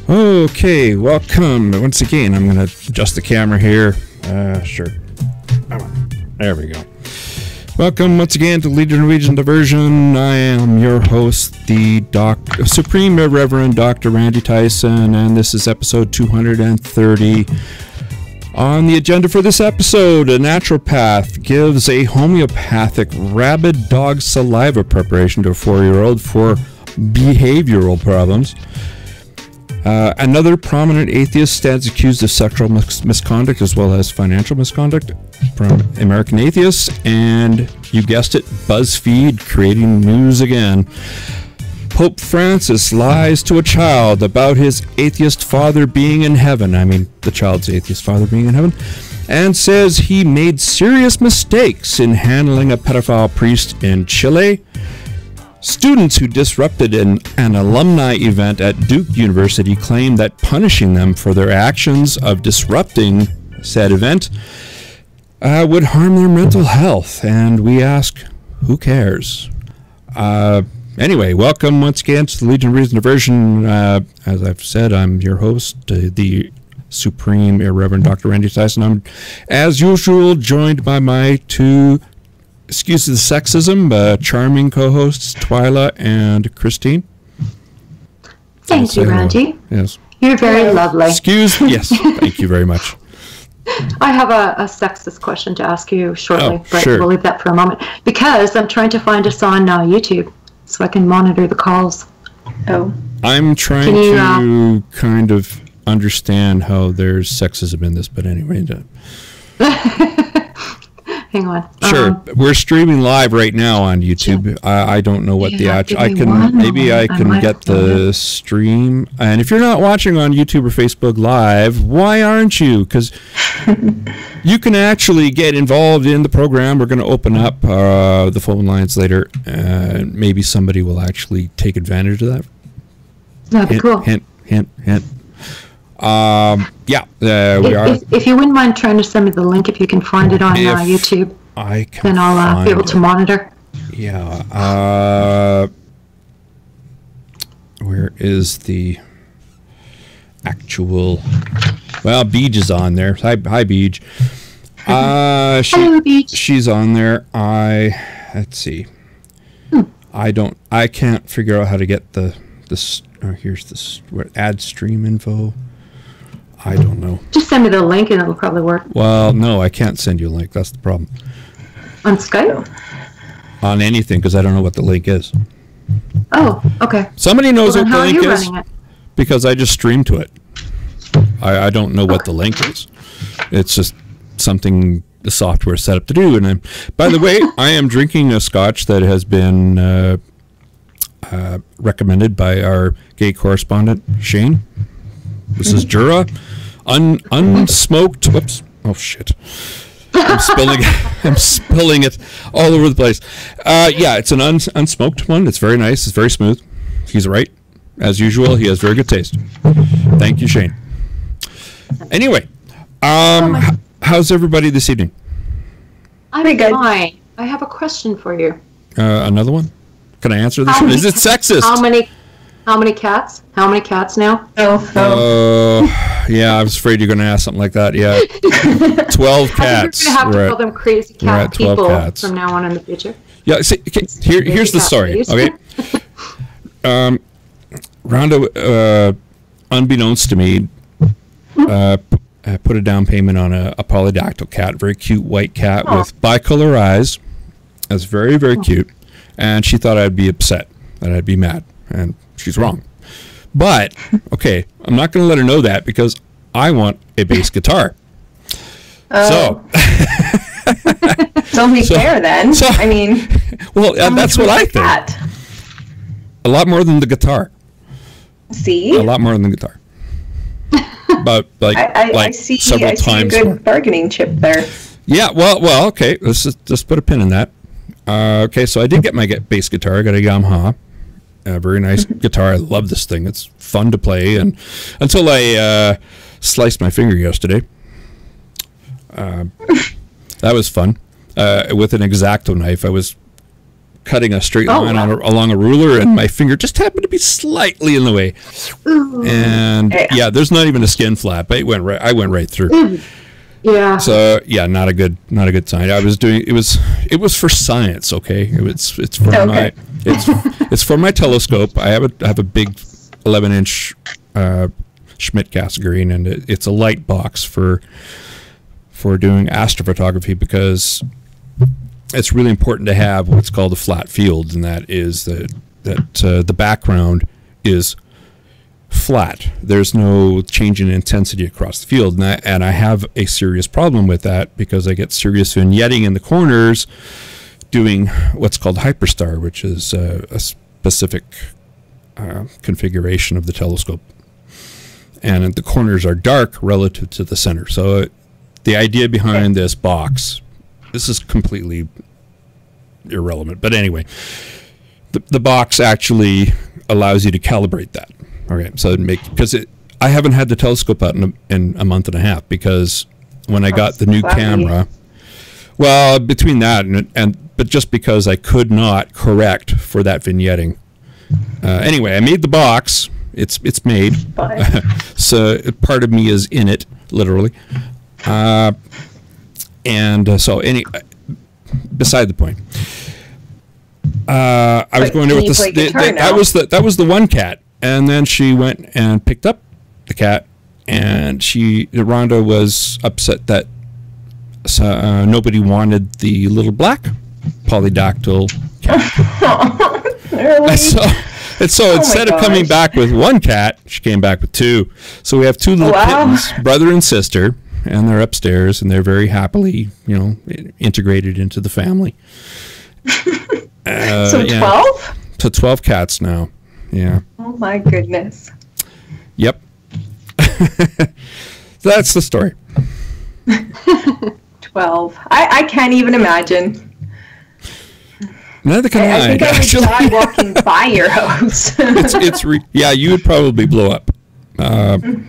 Okay, welcome. Once again, I'm going to adjust the camera here. Sure. There we go. Welcome once again to Legion Norwegian Diversion. I am your host, the Supreme Reverend Dr. Randy Tyson, and this is episode 230. On the agenda for this episode, a naturopath gives a homeopathic rabid dog saliva preparation to a 4-year-old for behavioral problems. Another prominent atheist stands accused of sexual misconduct as well as financial misconduct from American atheists. And you guessed it, Buzzfeed creating news again. Pope Francis lies to a child about his atheist father being in heaven. I mean, the child's atheist father being in heaven. And says he made serious mistakes in handling a pedophile priest in Chile. Students who disrupted an alumni event at Duke University claim that punishing them for their actions of disrupting said event would harm their mental health. And we ask, who cares? Anyway, welcome once again to the Legion of Reason Diversion. As I've said, I'm your host, the Supreme Irreverend Dr. Randy Tyson. I'm, as usual, joined by my two, excuse the sexism, charming co-hosts, Twyla and Christine. Thank you, Randy. Yes. You're very lovely. Yes, thank you very much. I have a sexist question to ask you shortly, but sure. We'll leave that for a moment. Because I'm trying to find us on YouTube so I can monitor the calls. Oh. I'm trying to kind of understand how there's sexism in this, but anyway. Hang on. Sure. We're streaming live right now on YouTube. I don't know what the actual... I can get the stream. And if you're not watching on YouTube or Facebook Live, why aren't you? Because you can actually get involved in the program. We're going to open up the phone lines later, and maybe somebody will actually take advantage of that. That'd be cool. Hint. We are. If you wouldn't mind trying to send me the link, if you can find it on YouTube, then I'll be able to monitor. Yeah. Where is the actual? Well, Beej is on there. Hi, Beej. Hello, Beej. She's on there. Let's see. I can't figure out how to get this. Here's this. Add stream info. I don't know. Just send me the link and it'll probably work. Well, no, I can't send you a link. That's the problem. On Skype? On anything, because I don't know what the link is. Oh, okay. Somebody knows what the link is, because I just streamed to it. I don't know what the link is. It's just something the software is set up to do. And by the way, I am drinking a scotch that has been recommended by our gay correspondent, Shane. This is Jura, unsmoked. Whoops! Oh shit! I'm spilling it all over the place. Yeah, it's an unsmoked one. It's very nice. It's very smooth. He's right, as usual. He has very good taste. Thank you, Shane. Anyway, how's everybody this evening? I'm fine. I have a question for you. Another one? Can I answer this one? Is it sexist? How many cats? How many cats now? Yeah, I was afraid you're going to ask something like that. Yeah, 12 cats. You're going to have to call them crazy cat people cats. from now on in the future. Yeah, see, here's the story. Okay, Rhonda, unbeknownst to me, put a down payment on a polydactyl cat, very cute white cat with bicolor eyes. That's very, very cute. And she thought I'd be upset, that I'd be mad. And she's wrong. But, okay, I'm not going to let her know that because I want a bass guitar. So. It's only fair then. I mean. Well, that's what I think. That? A lot more than the guitar. See? A lot more than the guitar. But I see a good bargaining chip there. Yeah, well, okay. Let's just put a pin in that. Okay, so I did get my bass guitar. I got a Yamaha. A very nice guitar. I love this thing. It's fun to play. And until I sliced my finger yesterday. That was fun. With an X-Acto knife, I was cutting a straight line along a ruler, and my finger just happened to be slightly in the way. And yeah, there's not even a skin flap. I went right through. Yeah. So yeah, not a good sign. I was doing it was for science. Okay, it's for my telescope. I have a big 11-inch Schmidt Cassegrain, and it's a light box for doing astrophotography, because it's really important to have what's called a flat field, and that is that the background is flat. There's no change in intensity across the field, and I have a serious problem with that, because I get serious vignetting in the corners doing what's called hyperstar, which is a specific configuration of the telescope, and the corners are dark relative to the center. So the idea behind this box, this is completely irrelevant, but anyway, the box actually allows you to calibrate that. Okay, so I haven't had the telescope out in a month and a half, because when I got the new camera, well, between that but just because I could not correct for that vignetting. Anyway, I made the box. It's made. So part of me is in it, literally. Beside the point. I was going there with that was the one cat. And then she went and picked up the cat, and Rhonda was upset that nobody wanted the little black polydactyl cat. Really? So instead of coming back with one cat, she came back with two. So we have two little kittens, brother and sister, and they're upstairs, and they're very happily, integrated into the family. So 12? So 12 cats now. Yeah. Oh my goodness. Yep. That's the story. 12. I can't even imagine. Neither can I. I think I would die walking by your house. Yeah, you would probably blow up. I'm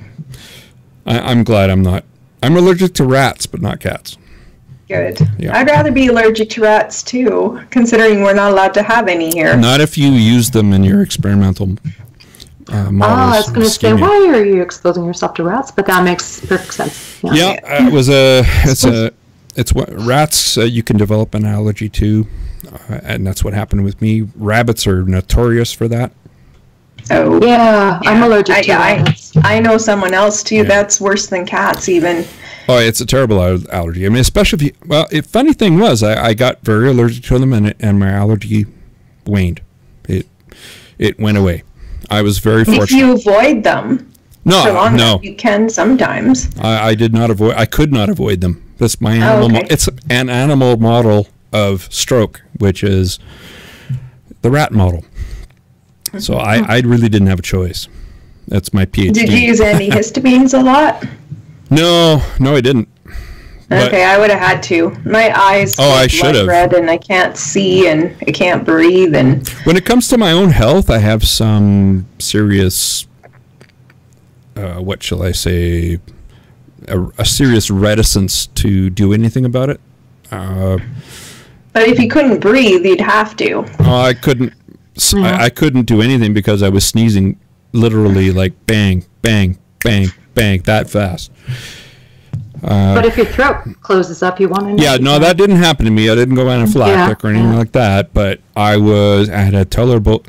glad I'm not. I'm allergic to rats, but not cats. Good. Yeah. I'd rather be allergic to rats too, considering we're not allowed to have any here. Not if you use them in your experimental models. I was going to say, why are you exposing yourself to rats? But that makes perfect sense. Yeah, it's what rats you can develop an allergy to, and that's what happened with me. Rabbits are notorious for that. Oh yeah, I'm allergic to rats. I know someone else too. Yeah. That's worse than cats even. Oh, it's a terrible allergy. I mean, especially funny thing was, I got very allergic to them, and my allergy waned. It went away. I was very fortunate. If you avoid them, no, you can sometimes. I did not avoid. I could not avoid them. That's my animal. It's an animal model of stroke, which is the rat model. So I really didn't have a choice. That's my PhD. Did you use antihistamines a lot? No, I didn't. Okay, I would have had to. My eyes I should have. Red, and I can't see, and I can't breathe. And when it comes to my own health, I have some serious, what shall I say, a serious reticence to do anything about it. But if you couldn't breathe, you'd have to. I couldn't. I couldn't do anything because I was sneezing literally like bang, bang, bang, bang, that fast. But if your throat closes up, you want to know. Yeah, no, that didn't happen to me. I didn't go anaphylactic or anything like that. But I had a terrible.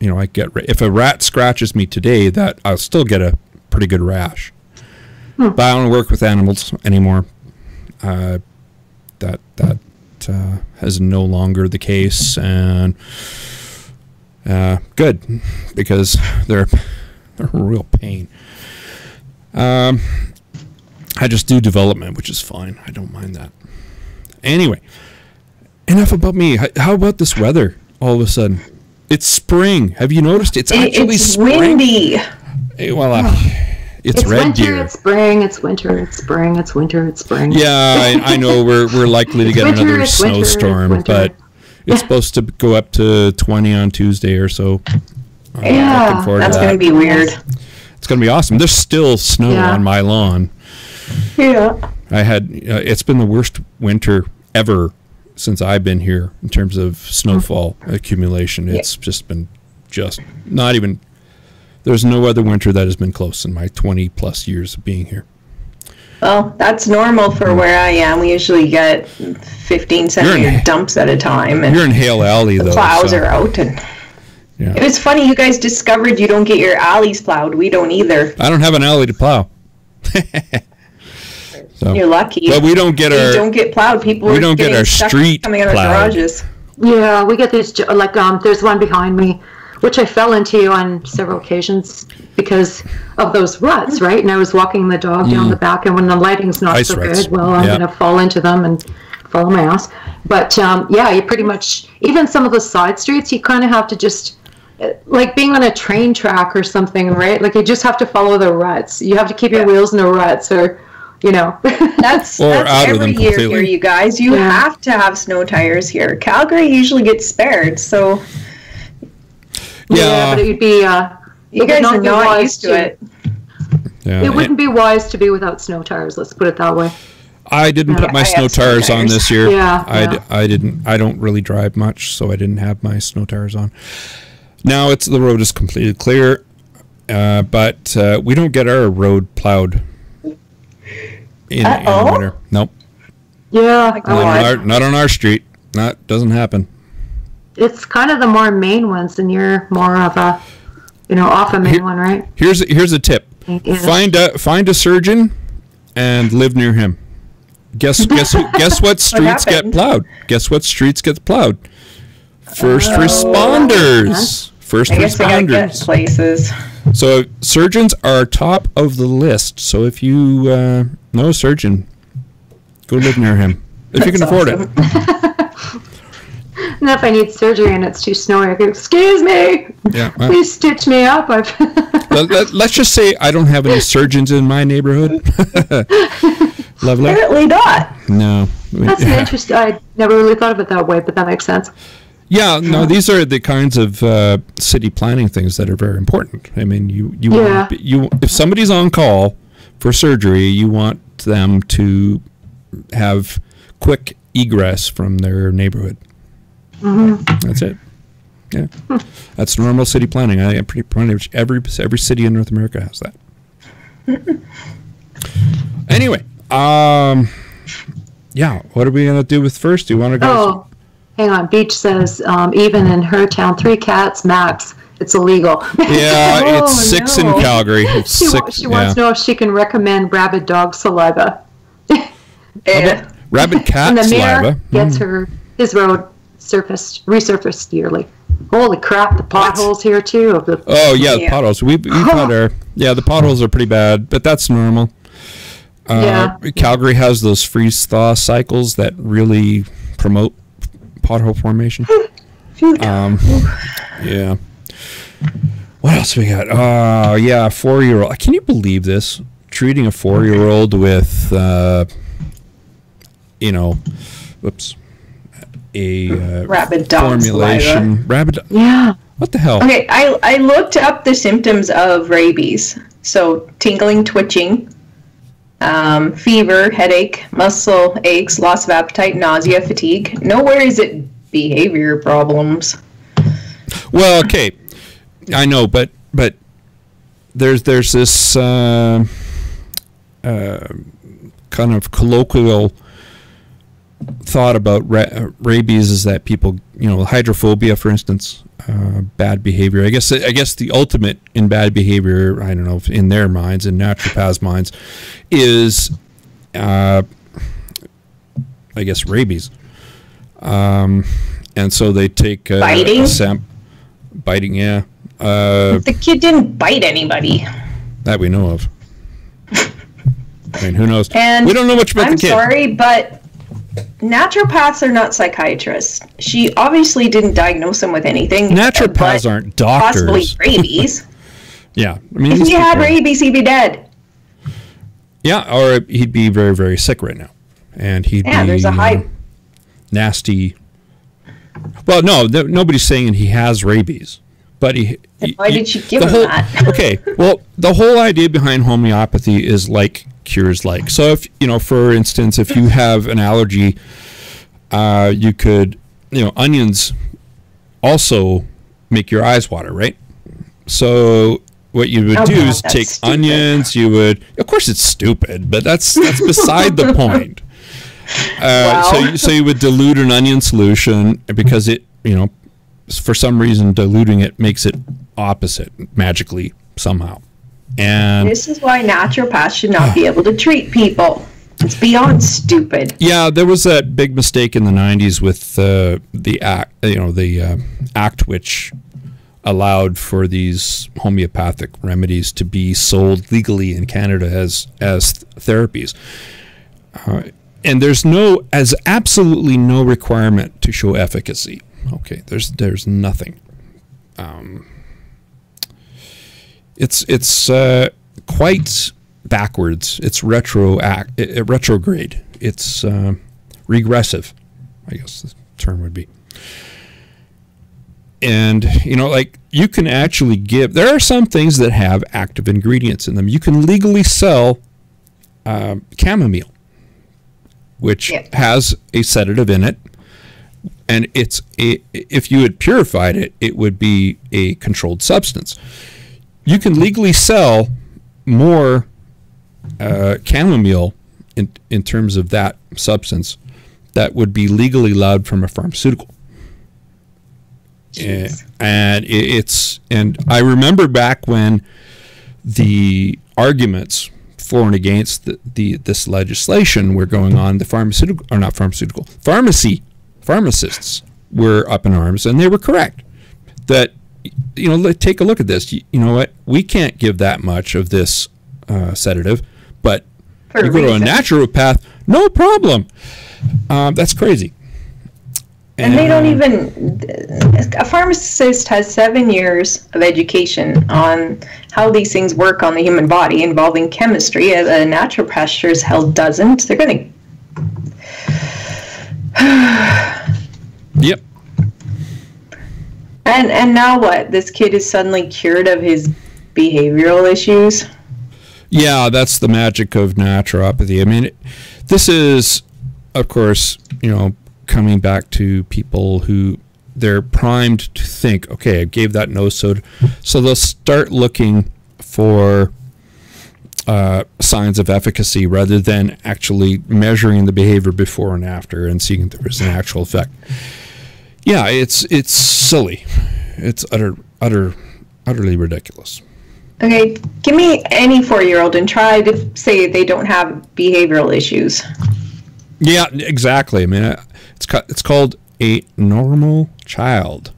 If a rat scratches me today, that I'll still get a pretty good rash. But I don't work with animals anymore. That is no longer the case, and good, because they're a real pain. I just do development, which is fine. I don't mind that. Anyway, enough about me. How about this weather? All of a sudden, it's spring. Have you noticed? It's actually spring. Windy. It's red winter, deer. It's spring. It's winter. It's spring. It's winter. It's spring. Yeah, I know we're likely to get another snowstorm, but it's supposed to go up to 20 on Tuesday or so. That's going to be weird. It's going to be awesome. There's still snow on my lawn. Yeah. It's been the worst winter ever since I've been here in terms of snowfall accumulation. It's just been not even. There's no other winter that has been close in my 20+ years of being here. Well, that's normal for where I am. We usually get 15 centimeter dumps at a time. And you're in Hale Alley, though. The plows are out. And it was funny, you guys discovered you don't get your alleys plowed. We don't either. I don't have an alley to plow. So, you're lucky. But we don't get we don't get plowed. People we don't get our street coming out of plowed. garages. Yeah, we get these, like, there's one behind me, which I fell into on several occasions because of those ruts, right? And I was walking the dog down the back, and when the lighting's not so good, well, I'm going to fall into them and fall on my ass. But, yeah, you pretty much, even some of the side streets, you kind of have to just, like being on a train track or something, right? Like, you just have to follow the ruts. You have to keep your wheels in the ruts, or, you know. That's every year here, you guys. You have to have snow tires here. Calgary usually gets spared, so... Yeah, but it would be... you guys are not used to it. Yeah, it wouldn't be wise to be without snow tires, let's put it that way. I didn't put my snow tires on this year. I didn't. I don't really drive much, so I didn't have my snow tires on. Now the road is completely clear, but we don't get our road plowed in the winter. Nope. Yeah. Not on our street. That doesn't happen. It's kind of the more main ones, and you're more of a, off a main one, right? Here's a tip. Yeah. Find a surgeon and live near him. Guess what streets get plowed? Guess what streets get plowed? First responders. First responders. Places. So surgeons are top of the list. So if you know a surgeon, go live near him if you can afford it. And if I need surgery and it's too snowy, I go, excuse me, please stitch me up. Let's just say I don't have any surgeons in my neighborhood. Lovely. Apparently not. No. That's an interesting. I never really thought of it that way, but that makes sense. Yeah, no, these are the kinds of city planning things that are very important. I mean, you if somebody's on call for surgery, you want them to have quick egress from their neighborhood. Mm-hmm. That's it. Yeah, that's normal city planning. I am pretty much every city in North America has that. Anyway, yeah. What are we gonna do with first? Do you want to go? Oh, hang on. Beach says even in her town, 3 cats max. It's illegal. Yeah, it's 6 in Calgary. It's she wants to know if she can recommend rabid dog saliva. Rabid cat and the saliva. Mayor gets his road resurfaced yearly. Holy crap! The potholes here too. The potholes. We've had the potholes are pretty bad, but that's normal. Calgary has those freeze-thaw cycles that really promote pothole formation. Yeah. What else we got? 4-year-old. Can you believe this? Treating a 4-year-old with, a rabid dog formulation. Saliva. Rabid. Yeah. What the hell? Okay, I looked up the symptoms of rabies. So tingling, twitching, fever, headache, muscle aches, loss of appetite, nausea, fatigue. Nowhere is it behavior problems. Well, okay, I know, but there's this kind of colloquial thought about rabies is that people, hydrophobia, for instance, bad behavior. I guess the ultimate in bad behavior, I don't know, in their minds, in naturopaths' minds, is, rabies. And so they take biting. Biting, yeah. The kid didn't bite anybody that we know of. I mean, who knows? And we don't know much about the kid. I'm sorry, but naturopaths are not psychiatrists. She obviously didn't diagnose him with anything. Naturopaths aren't doctors. Possibly rabies. Yeah, I mean, if he had rabies, he'd be dead. Yeah, or he'd be very, very sick right now, and he'd be. There's a high. Nasty. Well, no, nobody's saying he has rabies, but why did she give him that? Okay, well, the whole idea behind homeopathy is like cures like. So if for instance, if you have an allergy, You could, onions also make your eyes water, right? So what you would do is take onions. You would, of course, it's stupid, but that's beside the point. So you would dilute an onion solution because it, for some reason, diluting it makes it opposite magically somehow. And this is why naturopaths should not be able to treat people. It's beyond stupid. Yeah, there was that big mistake in the 90s with the act which allowed for these homeopathic remedies to be sold legally in Canada as therapies. And there's absolutely no requirement to show efficacy. Okay, there's nothing. It's quite backwards. It's retrograde. It's regressive, I guess the term would be. And you can actually there are some things that have active ingredients in them. You can legally sell chamomile, which has a sedative in it, and if you had purified it, it would be a controlled substance. You can legally sell more chamomile in terms of that substance that would be legally allowed from a pharmaceutical. And I remember back when the arguments for and against this legislation were going on, the pharmacists were up in arms, and they were correct that, take a look at this. You know what? We can't give that much of this sedative, but you go to a naturopath, no problem. That's crazy. And they don't even, a pharmacist has 7 years of education on how these things work on the human body involving chemistry. A naturopath sure as hell doesn't. They're going to... Yep. And now what? This kid is suddenly cured of his behavioral issues? Yeah, that's the magic of naturopathy. I mean, this is, of course, coming back to people who they're primed to think, okay, I gave that nose soda. So they'll start looking for signs of efficacy rather than actually measuring the behavior before and after and seeing if there is an actual effect. Yeah, it's silly. It's utterly ridiculous. Okay, give me any 4-year-old and try to say they don't have behavioral issues. Yeah, exactly. I mean, it's called a normal child.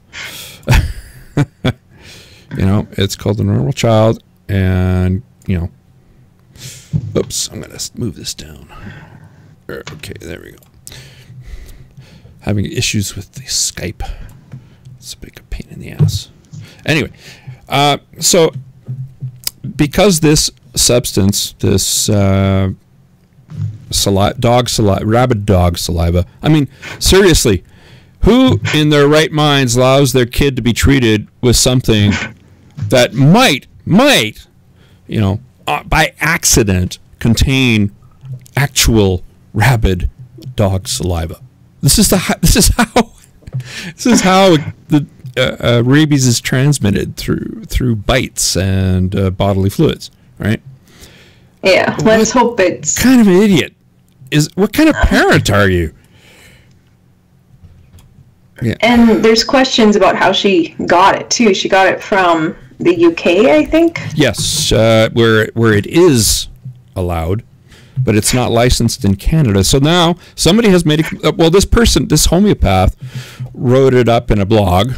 It's called a normal child, and oops, I'm gonna move this down. Okay, there we go. Having issues with the Skype. It's a big pain in the ass. Anyway, so because this substance, this rabid dog saliva. I mean, seriously, who in their right minds allows their kid to be treated with something that might, by accident contain actual rabid dog saliva? This is how the rabies is transmitted through bites and bodily fluids, right? Yeah, let's hope it's... What kind of an idiot what kind of parent are you? Yeah. And there's questions about how she got it too. She got it from the UK, I think. Yes, where it is allowed, but it's not licensed in Canada. So now somebody has made this homeopath wrote it up in a blog,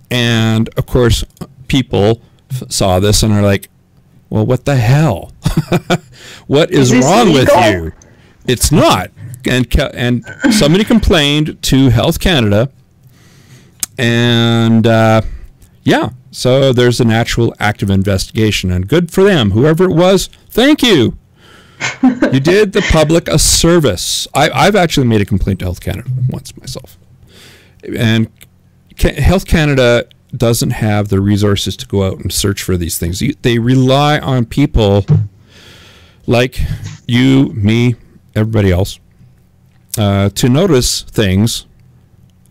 and of course people saw this and are like, well, what the hell? What is wrong with you? It's not. And somebody complained to Health Canada, and so there's an actual active investigation, and good for them. Whoever it was, thank you. You did the public a service. I've actually made a complaint to Health Canada once myself. And Health Canada doesn't have the resources to go out and search for these things. They rely on people like you, me, everybody else, to notice things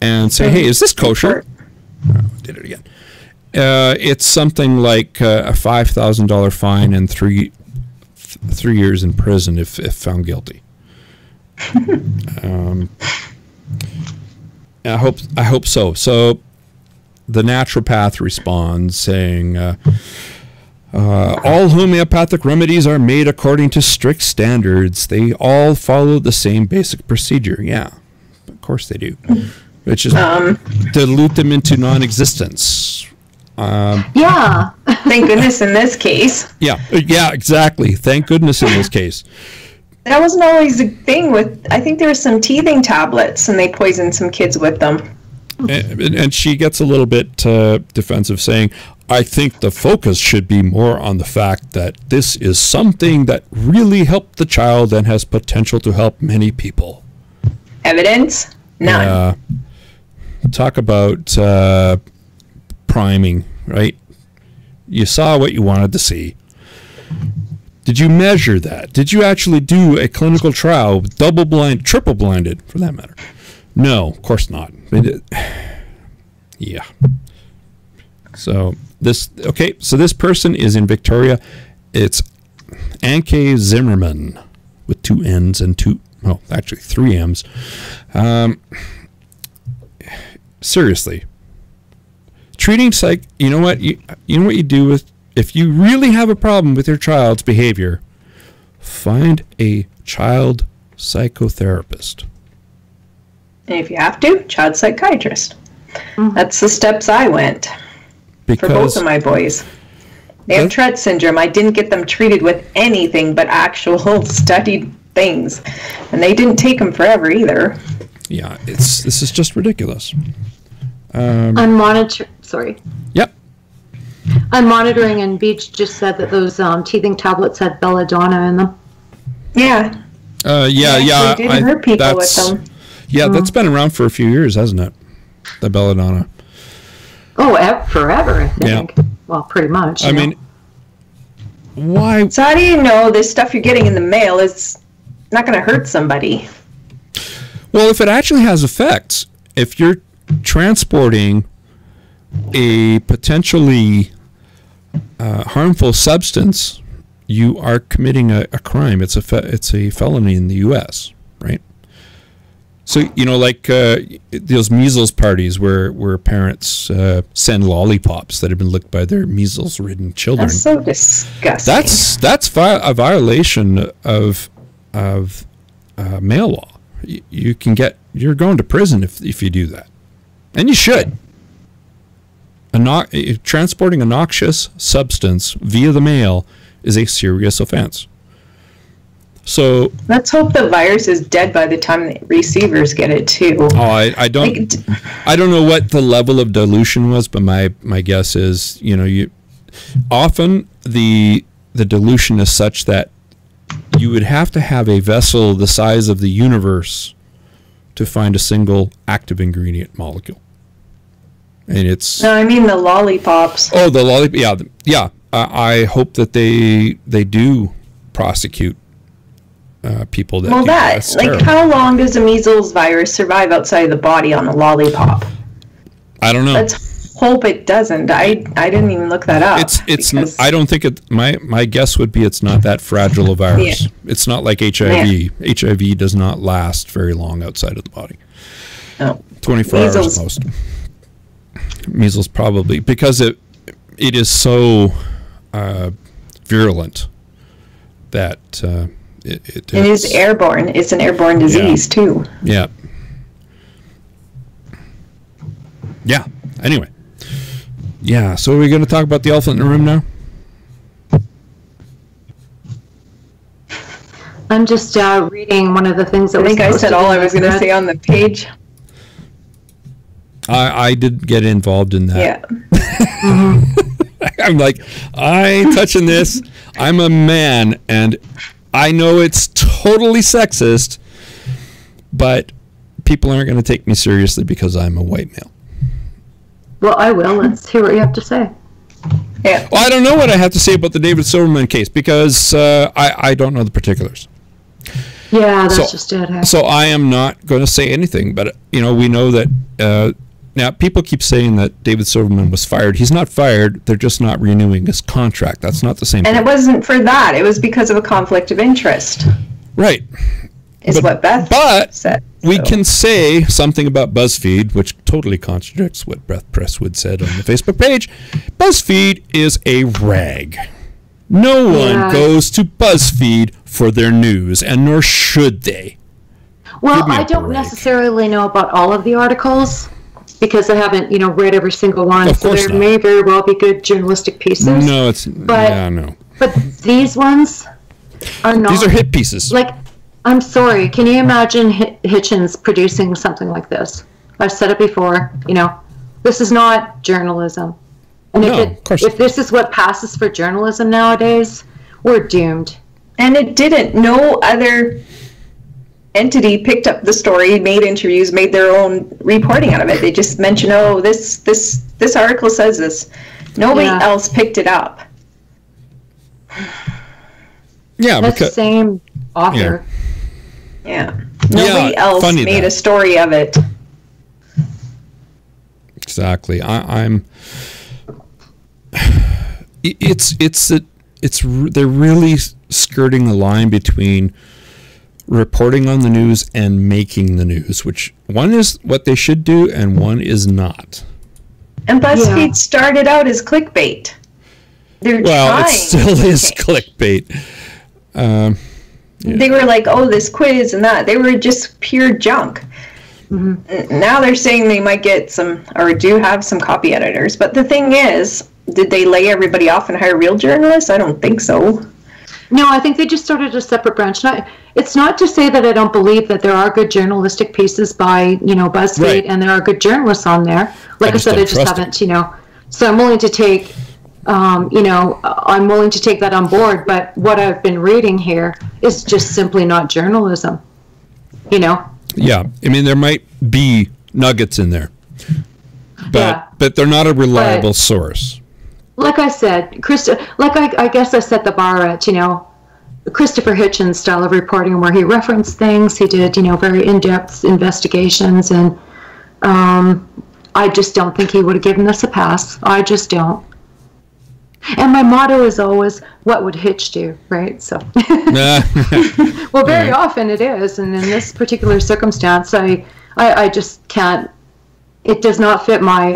and say, hey, is this kosher? Oh, did it again. It's something like a $5,000 fine and 3 years in prison if found guilty. I hope so. So the naturopath responds saying, all homeopathic remedies are made according to strict standards. They all follow the same basic procedure. Yeah, of course they do. Which is dilute them into non-existence. Yeah. Thank goodness in this case. Yeah, exactly. Thank goodness in this case. That wasn't always a thing with, I think there were some teething tablets and they poisoned some kids with them. And she gets a little bit defensive, saying, I think the focus should be more on the fact that this is something that really helped the child and has potential to help many people. Evidence? None. Talk about priming, right? You saw what you wanted to see. Did you measure that? Did you actually do a clinical trial, double-blind, triple-blinded, for that matter? No, of course not. Yeah. So this person is in Victoria. It's Anke Zimmerman with 2 N's and 3 M's. Seriously, treating you know what you do with, if you really have a problem with your child's behavior, find a child psychotherapist. And if you have to, child psychiatrist. That's the steps I went for both of my boys. They have Tourette syndrome. I didn't get them treated with anything but actual studied things. And they didn't take them forever either. Yeah, this is just ridiculous. Sorry. Yep. I'm monitoring, and Beach just said that those teething tablets had belladonna in them. Yeah. Yeah. Didn't hurt people with them. Yeah, that's been around for a few years, hasn't it? The belladonna. Oh, forever, I think. Yeah. Well, pretty much. I mean, why? So how do you know this stuff you're getting in the mail is not going to hurt somebody? Well, if it actually has effects, if you're transporting a potentially harmful substance, you are committing a crime. It's a felony in the U.S., right? So, like those measles parties where parents send lollipops that have been licked by their measles-ridden children. That's so disgusting. That's a violation of mail law. You're going to prison if you do that, and you should. Transporting a noxious substance via the mail is a serious offense. So let's hope the virus is dead by the time the receivers get it too. Oh, I don't know what the level of dilution was, but my guess is often the dilution is such that you would have to have a vessel the size of the universe to find a single active ingredient molecule. And it's... No, I mean the lollipops. Oh, the lollipop. Yeah. I hope that they do prosecute people that... Well, how long does a measles virus survive outside of the body on a lollipop? I don't know. Let's hope it doesn't. I didn't even look that up. I don't think it... My guess would be it's not that fragile a virus. Yeah. It's not like HIV. Yeah. HIV does not last very long outside of the body. No. 24 hours most. Measles probably, because it is so virulent that it is airborne. It's an airborne disease too. Yeah. Yeah. Anyway. Yeah. So are we going to talk about the elephant in the room now? I'm just reading one of the things that I think I said all I was going to say on the page. I did get involved in that. Yeah. I'm like, I ain't touching this. I'm a man, and I know it's totally sexist, but people aren't going to take me seriously because I'm a white male. Well, I will. Let's hear what you have to say. Yeah. Well, I don't know what I have to say about the David Silverman case because I don't know the particulars. Yeah, that's just it. Huh? So I am not going to say anything, but we know that now people keep saying that David Silverman was fired. He's not fired. They're just not renewing his contract. That's not the same thing. And it wasn't for that. It was because of a conflict of interest. Right. Is what Beth said. We can say something about Buzzfeed, which totally contradicts what Beth Presswood said on the Facebook page. Buzzfeed is a rag. No one goes to Buzzfeed for their news, and nor should they. Well, I don't necessarily know about all of the articles because I haven't, read every single one. Of course so there may very well be good journalistic pieces. No, no. But these ones are not. These are hit pieces. Like, I'm sorry. Can you imagine Hitchens producing something like this? I've said it before. This is not journalism. And if this is what passes for journalism nowadays, we're doomed. And it didn't. No other entity picked up the story, made interviews, made their own reporting out of it. They just mentioned, this article says this. Nobody else picked it up. Yeah, that's the same author. Yeah. Nobody else made a story of it. Exactly. They're really skirting the line between reporting on the news and making the news, which one is what they should do and one is not. And BuzzFeed started out as clickbait. It still is clickbait. They were like, this quiz and that. They were just pure junk. Mm-hmm. Now they're saying they might get some, or do have some copy editors. But the thing is, did they lay everybody off and hire real journalists? I don't think so. No, I think they just started a separate branch. It's not to say that I don't believe that there are good journalistic pieces by, BuzzFeed, and there are good journalists on there. Like I said, I just haven't, So I'm willing to take, I'm willing to take that on board. But what I've been reading here is just simply not journalism, Yeah, I mean, there might be nuggets in there, but they're not a reliable source. Like I said, I guess I set the bar at, Christopher Hitchens' style of reporting where he referenced things. He did, very in-depth investigations, and I just don't think he would have given this a pass. I just don't. And my motto is always, what would Hitch do, right? So, well, very often it is, and in this particular circumstance, I just can't. It does not fit my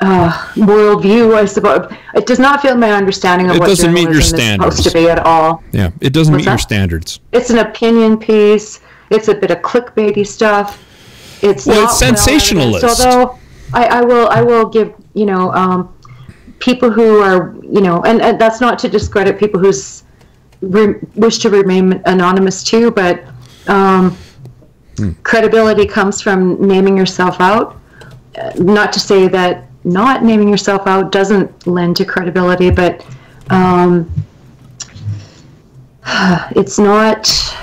worldview, I suppose. It does not fit my understanding of what journalism is supposed to be at all. Yeah, it doesn't meet your standards. It's an opinion piece. It's a bit of clickbaity stuff. It's sensationalist. Although I will give people who are and that's not to discredit people who wish to remain anonymous too, but credibility comes from naming yourself out. Not to say that not naming yourself out doesn't lend to credibility, but it's not.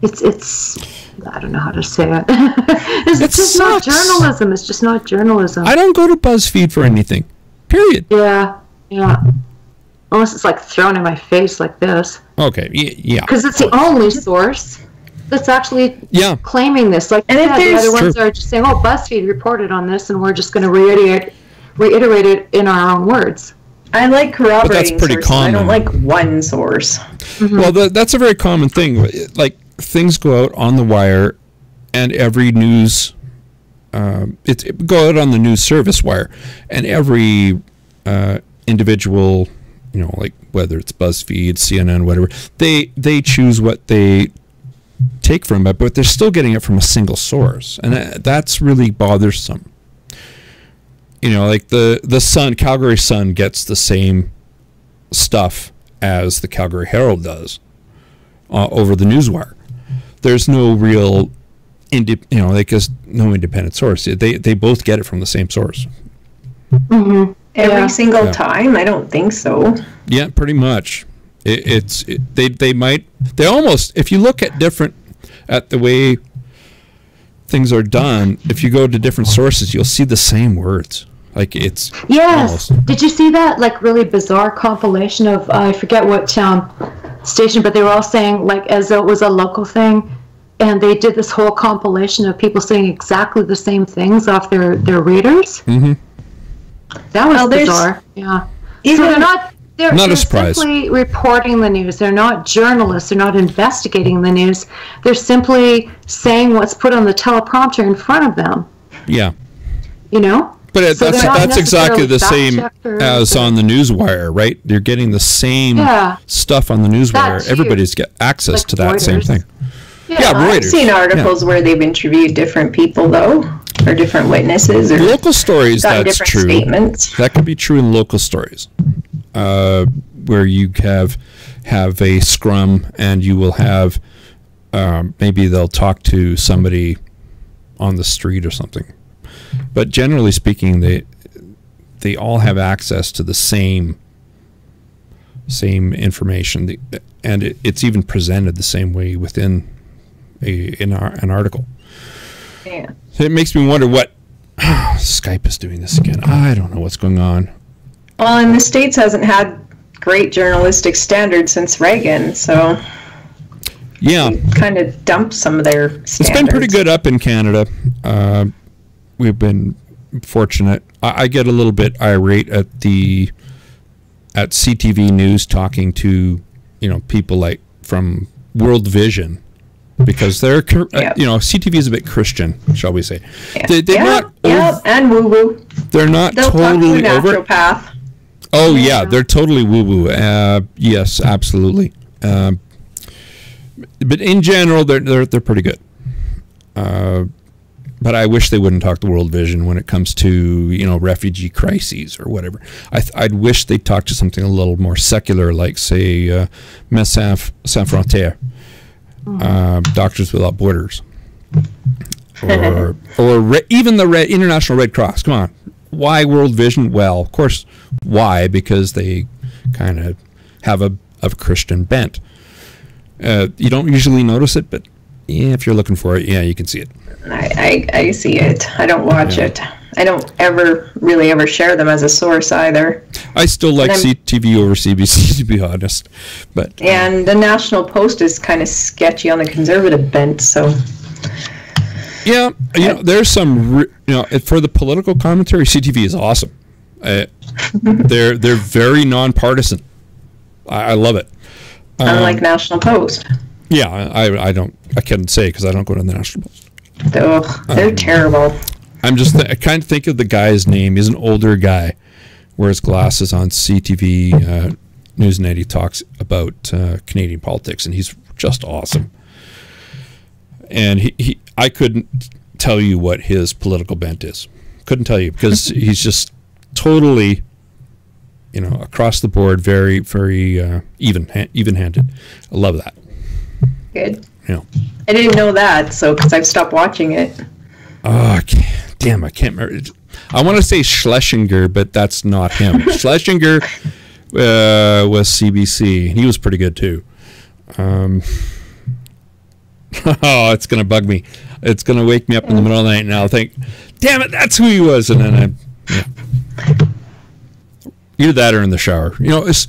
It's. I don't know how to say it. It's just not journalism. It's just not journalism. I don't go to BuzzFeed for anything. Period. Yeah. Unless it's like thrown in my face like this. Okay. Yeah. Because it's the only source that's actually claiming this. Like, and if the other ones are just saying, BuzzFeed reported on this, and we're just going to reiterate it in our own words. I like corroborating sources. I don't like one source. Mm-hmm. Well, that's a very common thing. Like, things go out on the wire, and every news, it go out on the news service wire, and every individual, like whether it's BuzzFeed, CNN, whatever, they choose what they take from it, but they're still getting it from a single source, and that's really bothersome. Like the Sun, Calgary Sun gets the same stuff as the Calgary Herald does over the newswire. There's no real, no independent source. They both get it from the same source. Mm-hmm. Every single time? I don't think so. Yeah, pretty much. They almost, if you look at the way things are done, if you go to different sources, you'll see the same words. Like it's almost. Did you see that really bizarre compilation of I forget what station, but they were all saying, like, as though it was a local thing. And they did this whole compilation of people saying exactly the same things off their readers. Mm-hmm. That was bizarre. Yeah. So they're not a surprise. Simply reporting the news. They're not journalists. They're not investigating the news. They're simply saying what's put on the teleprompter in front of them. Yeah. You know? But that's exactly the same as on the newswire, right? You're getting the same stuff on the newswire. Everybody's got access to that same thing. Yeah, Reuters. I've seen articles where they've interviewed different people, though, or different witnesses. Or local stories, that's true. Statements. That could be true in local stories, where you have a scrum and you will have, maybe they'll talk to somebody on the street or something. But generally speaking, they all have access to the same information, and it's even presented the same way within an article. Yeah. So it makes me wonder what Skype is doing this again. I don't know what's going on. Well, and the States hasn't had great journalistic standards since Reagan, so yeah, kind of dumped some of their standards. It's been pretty good up in Canada. We've been fortunate. I get a little bit irate at CTV News talking to people like from World Vision, because they're CTV is a bit Christian, shall we say? Yeah. They're not and woo woo. They're not totally over. Naturopath. Oh yeah, they're totally woo woo. Yes, absolutely. But in general, they're pretty good. But I wish they wouldn't talk to World Vision when it comes to refugee crises or whatever. I'd wish they'd talk to something a little more secular, like say Médecins Sans Frontières, Doctors Without Borders, or even the International Red Cross. Come on, why World Vision? Well, of course, why? Because they kind of have a Christian bent. You don't usually notice it, but if you're looking for it, you can see it. I see it. I don't watch it. I don't really ever share them as a source either. I still like CTV over CBC, to be honest. But and the National Post is kind of sketchy on the conservative bent, so. Yeah, there's some, for the political commentary, CTV is awesome. They're very nonpartisan. I love it. Unlike National Post. Yeah, I can't say because I don't go to the National Post. They're terrible. I kind of think of the guy's name. He's an older guy, wears glasses on CTV Newsnet. He talks about Canadian politics, and he's just awesome. And I couldn't tell you what his political bent is. Couldn't tell you because he's just totally, across the board, very, very even-handed. I love that. Good. Yeah. I didn't know that, because I've stopped watching it. Oh, damn, I can't remember. I want to say Schlesinger, but that's not him. Schlesinger was CBC. He was pretty good, too. It's going to bug me. It's going to wake me up in the middle of the night, and I'll think, damn it, that's who he was. And then either that or in the shower. It's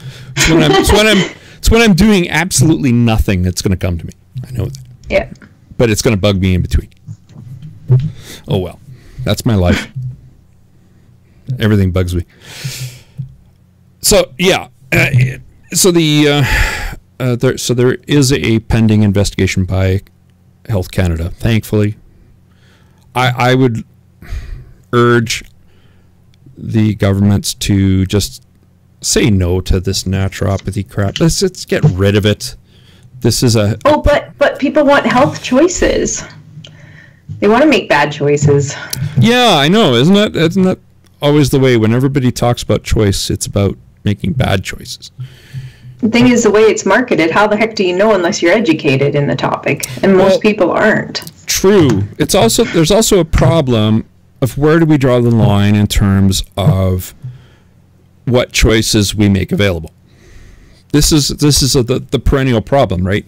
when I'm doing absolutely nothing that's going to come to me. I know that. Yeah. But it's going to bug me in between. Oh, well. That's my life. Everything bugs me. So, yeah. So there is a pending investigation by Health Canada, thankfully. I would urge the governments to just say no to this naturopathy crap. Let's get rid of it. This is but people want health choices. They want to make bad choices. Yeah, I know. Isn't that always the way? When everybody talks about choice, it's about making bad choices. The thing is, the way it's marketed, how the heck do you know unless you're educated in the topic? And most people aren't. True. There's also a problem of where do we draw the line in terms of what choices we make available. This is the perennial problem, right?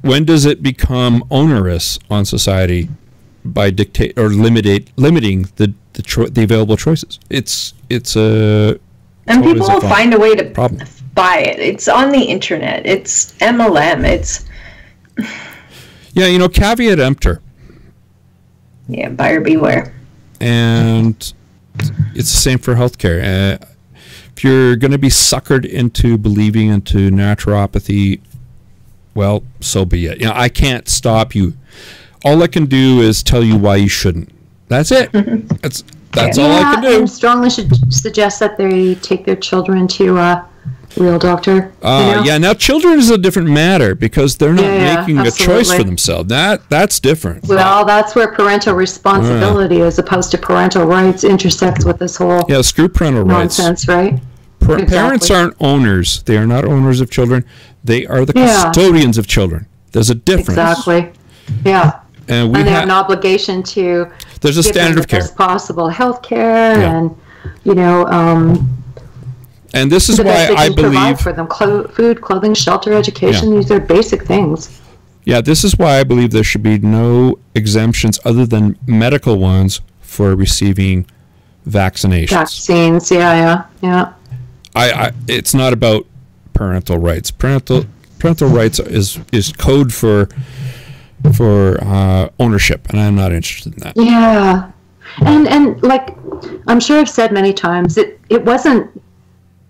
When does it become onerous on society by limiting the available choices? It's a and people will find a way to buy it. It's on the internet. It's MLM. It's caveat emptor. Yeah, buyer beware. And it's the same for healthcare. If you're going to be suckered into believing into naturopathy, well, so be it. I can't stop you. All I can do is tell you why you shouldn't. That's it. That's all I can do. I strongly should suggest that they take their children to a real doctor. Now children is a different matter because they're not making a choice for themselves. That's different. Well, that's where parental responsibility as opposed to parental rights intersects with this whole screw parental nonsense, rights. Right? Parents aren't owners. They are not owners of children. They are the custodians of children. There's a difference. Exactly. Yeah. And they have an obligation to there's a standard of care. Best possible health care and and this is why I believe for them food, clothing, shelter, education. These are basic things. Yeah, this is why I believe there should be no exemptions other than medical ones for receiving vaccinations. Vaccines, yeah. It's not about parental rights. Parental rights is code for ownership, and I'm not interested in that. Yeah, and like I'm sure I've said many times, it wasn't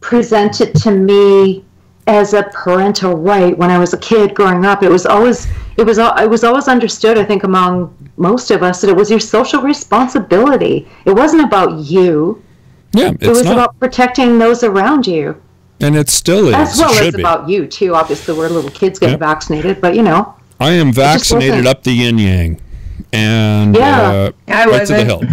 presented to me as a parental right when I was a kid growing up. It was always understood, I think, among most of us that it was your social responsibility. It wasn't about you. Yeah, it was about protecting those around you. And it still is. As well as about you too. Obviously, we're little kids getting vaccinated, but I am vaccinated up the yin yang, and I right to the hilt.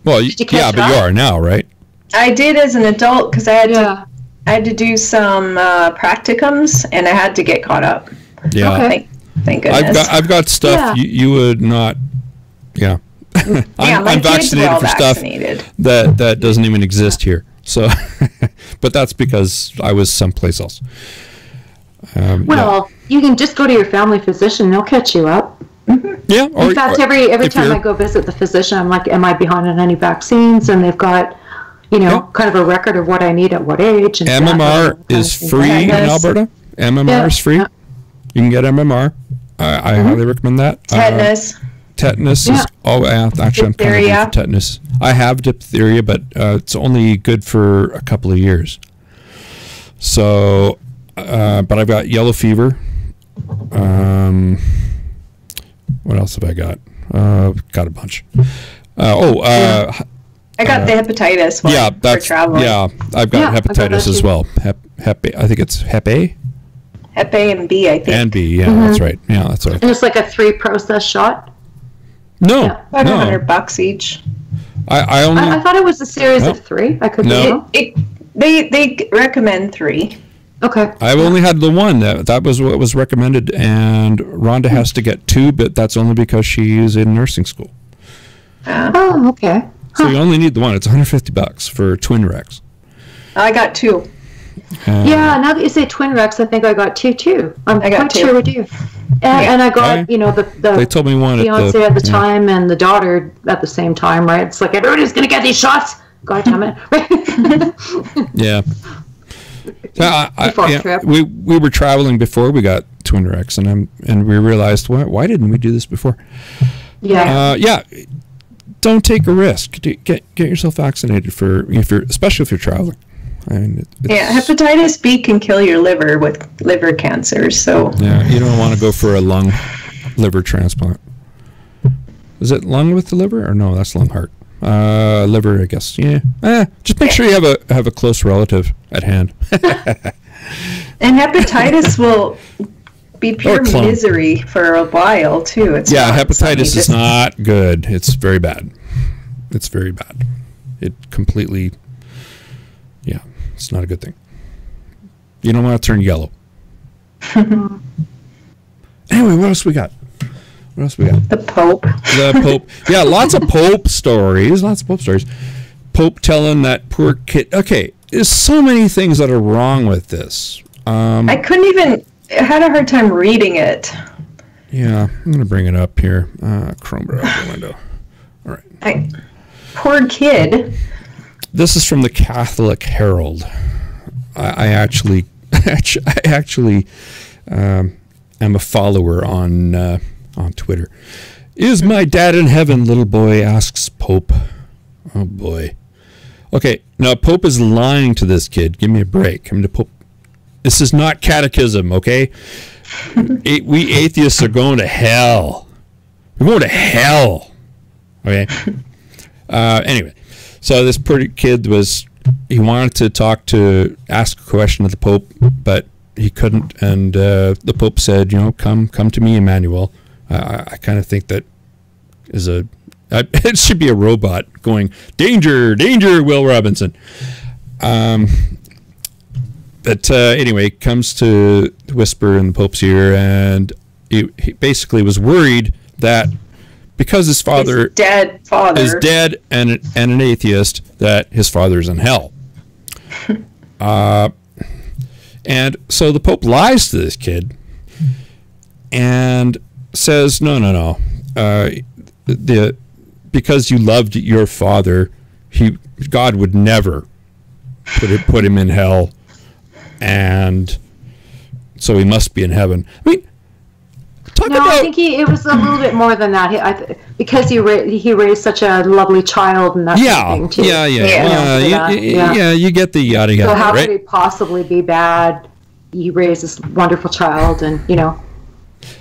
But you are now, right? I did as an adult because I had to do some practicums, and I had to get caught up. Yeah, okay. Thank goodness. I've got stuff you would not. Yeah, I'm vaccinated for stuff that doesn't even exist here. So, but that's because I was someplace else. You can just go to your family physician; they'll catch you up. Mm-hmm. Yeah. In fact, every time I go visit the physician, I'm like, "Am I behind on any vaccines?" And they've got, kind of a record of what I need at what age. And MMR is free in Alberta. MMR is free. Yeah. You can get MMR. I highly recommend that. Tetanus is actually diphtheria. I'm kind of good for tetanus. I have diphtheria, but it's only good for a couple of years. So, but I've got yellow fever. What else have I got? Got a bunch. I got the hepatitis one for traveling. Yeah, I've got hepatitis as well. Hep A, I think it's Hep A. Hep A and B, I think. And B, that's right. Yeah, that's right. And it's like a 3-process shot? No, $500 each. I thought it was a series of 3. I could be wrong. They recommend 3. Okay. I've only had the one. That was what was recommended, and Rhonda has to get 2, but that's only because she is in nursing school. Oh, okay. So you only need the one. It's $150 for Twinrex. I got 2. Now that you say Twinrex, I think I got 2 too. I'm quite sure we do. And I got, the they told me one fiance at the time and the daughter at the same time, right? It's like everybody's going to get these shots. God damn it. Yeah. We were traveling before we got Twinrex, and we realized why didn't we do this before? Yeah. Don't take a risk. Get yourself vaccinated especially if you're traveling. Hepatitis B can kill your liver with liver cancer. So you don't want to go for a lung liver transplant. Is it lung with the liver or no? That's lung heart. Liver, I guess. Yeah. Just make sure you have a close relative at hand. And hepatitis will be pure misery for a while too. Hepatitis is not good. It's very bad. It completely. Yeah, it's not a good thing. You don't want to turn yellow. Anyway, what else we got? The Pope. The Pope. Yeah, lots of Pope stories. Pope telling that poor kid. Okay, there's so many things that are wrong with this. I couldn't even. I had a hard time reading it. Yeah, I'm going to bring it up here. Chrome browser window. All right. Poor kid. This is from the Catholic Herald. I actually am a follower on Twitter. Is my dad in heaven? Little boy asks Pope. Oh boy. Okay, now Pope is lying to this kid. Give me a break. I'm the Pope. This is not catechism, okay? We atheists are going to hell. We're going to hell. Okay. Anyway, so this pretty kid he wanted to ask a question of the Pope, but he couldn't, and the Pope said, come to me, Emmanuel. I kind of think that it should be a robot going, danger, danger, Will Robinson. But anyway, comes to whisper in the Pope's ear, and he basically was worried that because his father is dead and an atheist, that his father's in hell. And so the Pope lies to this kid and says, no. Because you loved your father, God would never put him in hell, and so he must be in heaven. I mean, I think it was a little bit more than that. Because he raised such a lovely child, and that kind of thing too. Yeah. You get the yada yada. So how could he possibly be bad? He raised this wonderful child, and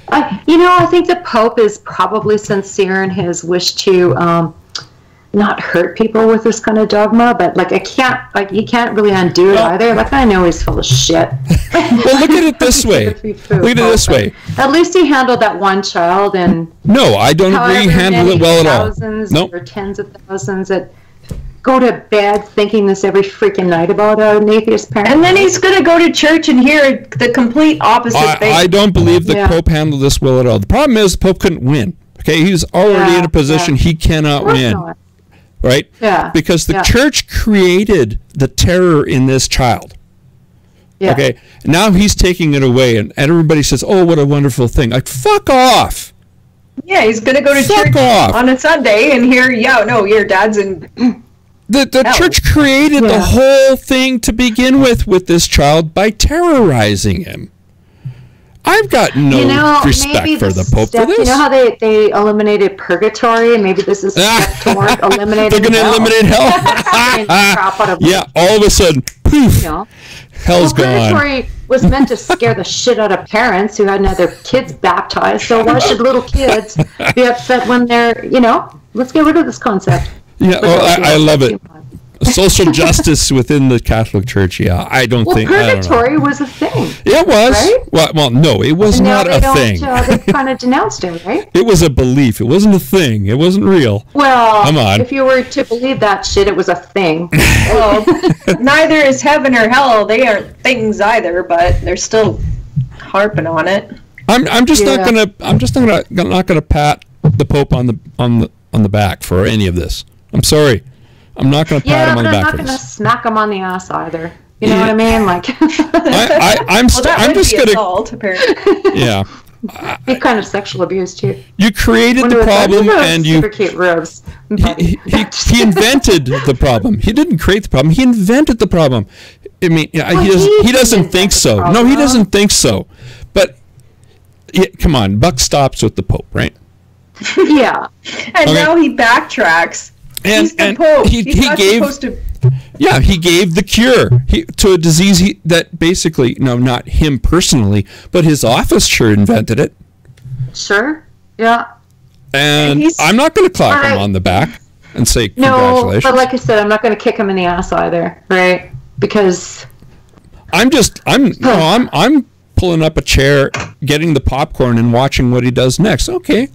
I think the Pope is probably sincere in his wish to not hurt people with this kind of dogma, but you can't really undo it either. I know he's full of shit. Well, look at it this way. At least he handled that one child, and no, I don't agree. He handled it well at all. Thousands or tens of thousands that go to bed thinking this every freaking night about an atheist parent. And then he's going to go to church and hear the complete opposite thing. I don't believe the Pope handled this well at all. The problem is the Pope couldn't win. Okay, he's already in a position he cannot win. Not. Right? Yeah. Because the church created the terror in this child. Yeah. Okay. Now he's taking it away, and everybody says, "Oh, what a wonderful thing!" Like, fuck off. Yeah, he's going to go to church on a Sunday and hear, your dad's in. The church created the whole thing to begin with this child by terrorizing him. I've got no respect for the Pope for this. You know how they eliminated purgatory? Maybe this is toward eliminating They're going to eliminate hell? Yeah, all of a sudden, poof, hell's gone. Purgatory was meant to scare the shit out of parents who hadn't had their kids baptized. So why should little kids be upset when they're, let's get rid of this concept. Yeah, I love it. Social justice within the Catholic Church. Yeah, I don't think purgatory was a thing. It was. Right? Well, no, it was not a thing. They kind of denounced it, right? It was a belief. It wasn't a thing. It wasn't real. Well, come on. If you were to believe that shit, it was a thing. Well, neither is heaven or hell. They aren't things either, but they're still harping on it. I'm just not gonna pat the Pope on the back for any of this. I'm sorry. I'm not going to pat him on the back for this. I'm not going to smack him on the ass either. You know what I mean? I'm just going to. Yeah. He kind of sexual abuse too. You created the problem, and you. Ribs. He invented the problem. He didn't create the problem. He invented the problem. I mean, he doesn't think so. No, he doesn't think so. But come on, buck stops with the Pope, right? Yeah. And now he backtracks. He's the Pope. He gave the cure to a disease that basically, not him personally, but his office sure invented it. Sure, yeah. And I'm not going to clap him on the back and say congratulations. No, but like I said, I'm not going to kick him in the ass either, right? Because I'm pulling up a chair, getting the popcorn, and watching what he does next. Okay.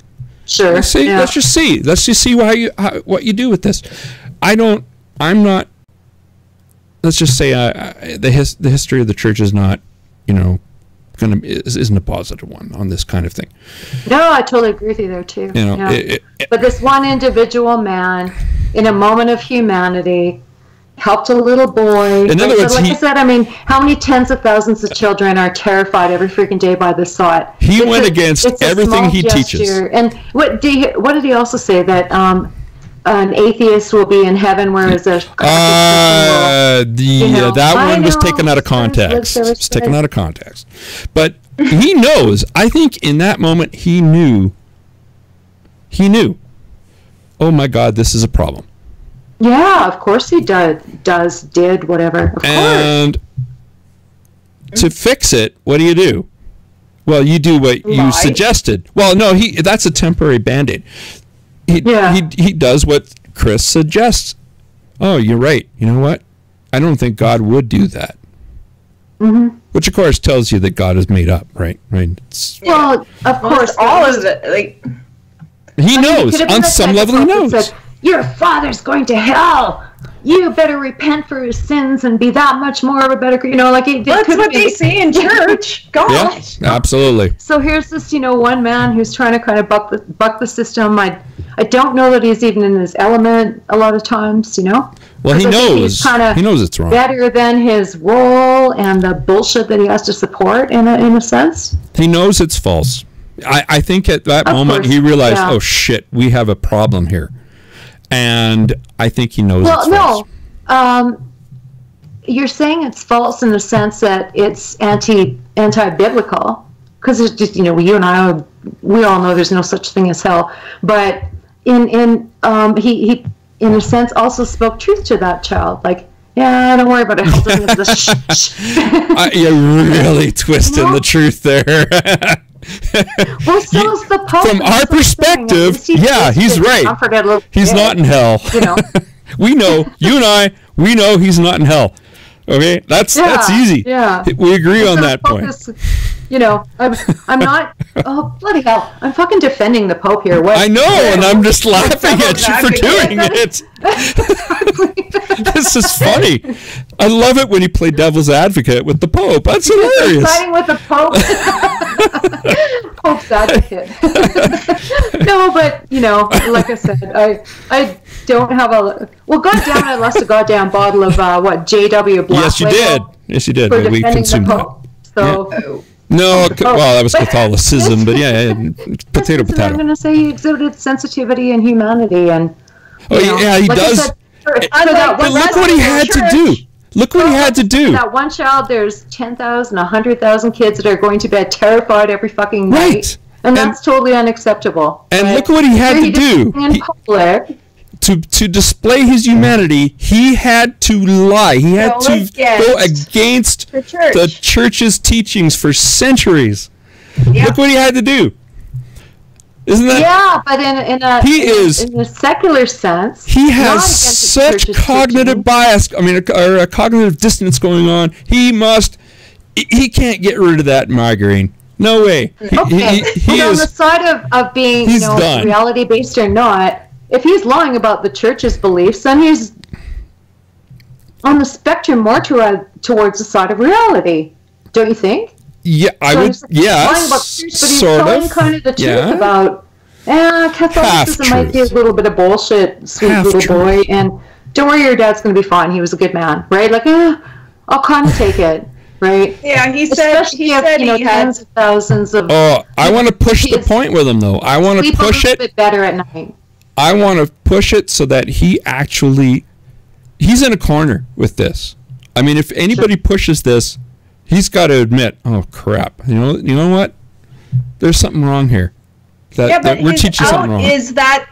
Sure. Let's just see what you do with this. I'm not. Let's just say the history of the church is not, isn't a positive one on this kind of thing. No, I totally agree with you there too. But this one individual man, in a moment of humanity, helped a little boy. In other words, I said, I mean, how many tens of thousands of children are terrified every freaking day by this thought? Went against everything he teaches. And what did he also say? That an atheist will be in heaven, whereas a that one was taken out of context. It's taken out of context. But he knows. I think in that moment he knew. Oh my God, this is a problem. Yeah, of course he did whatever. Of and to fix it, what do? Well, you do what you suggested. Well, no, that's a temporary Band-Aid. He does what Chris suggests. Oh, you're right. You know what? I don't think God would do that. Mm-hmm. Which, of course, tells you that God is made up, right? Well, of course, all of it. He knows. On some level, he knows. Said, your father's going to hell. You better repent for his sins and be that much more of a better, that's what they say in church. Gosh. Yeah, absolutely. So here's this, one man who's trying to kind of buck the system. I don't know that he's even in his element a lot of times, Well, he knows. He knows it's wrong. Better than his role and the bullshit that he has to support in a sense. He knows it's false. I think at that moment he realized, oh shit, we have a problem here. And I think he knows it's false. No. You're saying it's false in the sense that it's anti-biblical, because it's just, you and I, we all know there's no such thing as hell. But he in a sense also spoke truth to that child. Like, yeah, don't worry about it. You're really twisting the truth there. Well, so is the Pope. From our perspective, he's right. He's not in hell. We know, you and I, we know he's not in hell. Okay, that's easy. Yeah, we agree on that point. I'm not. Oh, bloody hell! I'm fucking defending the Pope here. What? I know, and I'm just laughing at you for doing it. This is funny. I love it when you play devil's advocate with the Pope. That's hilarious. Fighting with the Pope. Pope's advocate. No, but like I said, I don't have a. Well, goddamn, I lost a goddamn bottle of JW Black. Yes, you did. Yes, you did. For we consumed that. So. Yeah. No, well, that was Catholicism, but potato. I'm going to say he exhibited sensitivity and humanity, and he does. But look what he had to do. Look what he had to do. That one child, there's 10,000, 100,000 kids that are going to bed terrified every fucking night, right? And that's totally unacceptable. And look what he had to do. In public. To display his humanity, he had to lie. He had to go against the church's teachings for centuries. Yeah. Look what he had to do. Isn't that? Yeah, but in a secular sense, he has such cognitive bias. I mean, or a cognitive dissonance going on. He can't get rid of that migraine. No way. He on the side of being reality based or not. If he's lying about the church's beliefs, then he's on the spectrum more towards the side of reality, don't you think? Yeah, I would. Yeah, lying about the church, but he's telling kind of the truth about. Catholicism might be a little bit of bullshit, sweet little boy, and don't worry, your dad's going to be fine. He was a good man, right? Like, I'll kind of take it, right? Yeah, he said he had tens of thousands of. Oh, I want to push the point with him, though. I want to push it. A bit better at night. I want to push it so that he's in a corner with this. I mean, if anybody pushes this, he's got to admit, oh crap, you know what? There's something wrong here. That we're teaching something wrong. Is that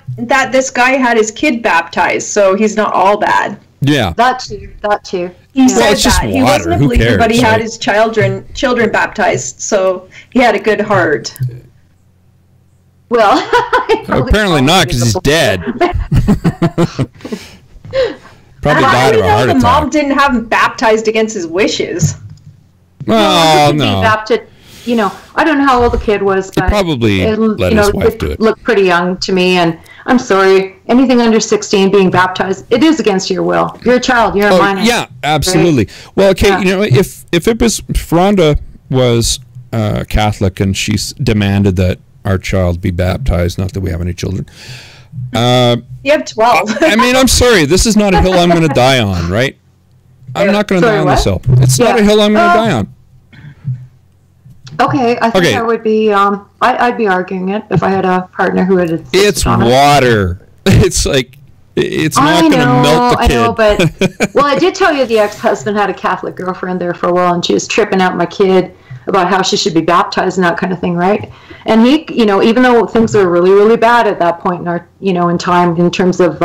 this guy had his kid baptized, so he's not all bad. Yeah. That too. He said that he wasn't a believer, but he had his children baptized, so he had a good heart. Well, apparently not, because he's dead. Probably died of a heart attack. The mom didn't have him baptized against his wishes. Well, no. I don't know how old the kid was, but he probably let his wife do it. Looked pretty young to me, and I'm sorry, anything under 16 being baptized, it is against your will. You're a child. You're a minor. Yeah, absolutely. Right? Well, okay, if Rhonda was Catholic and she demanded that our child be baptized, not that we have any children. You have 12. I mean, I'm sorry. This is not a hill I'm going to die on, right? I'm not going to die on this hill. It's not a hill I'm going to die on. Okay, I think I would be. I'd be arguing it if I had a partner who had. It's water. It's like It's not going to melt the kid. I know, but well, I did tell you the ex-husband had a Catholic girlfriend there for a while, and she was tripping out my kid about how she should be baptized and that kind of thing, right? And he, even though things were really, really bad at that point in our, in time in terms of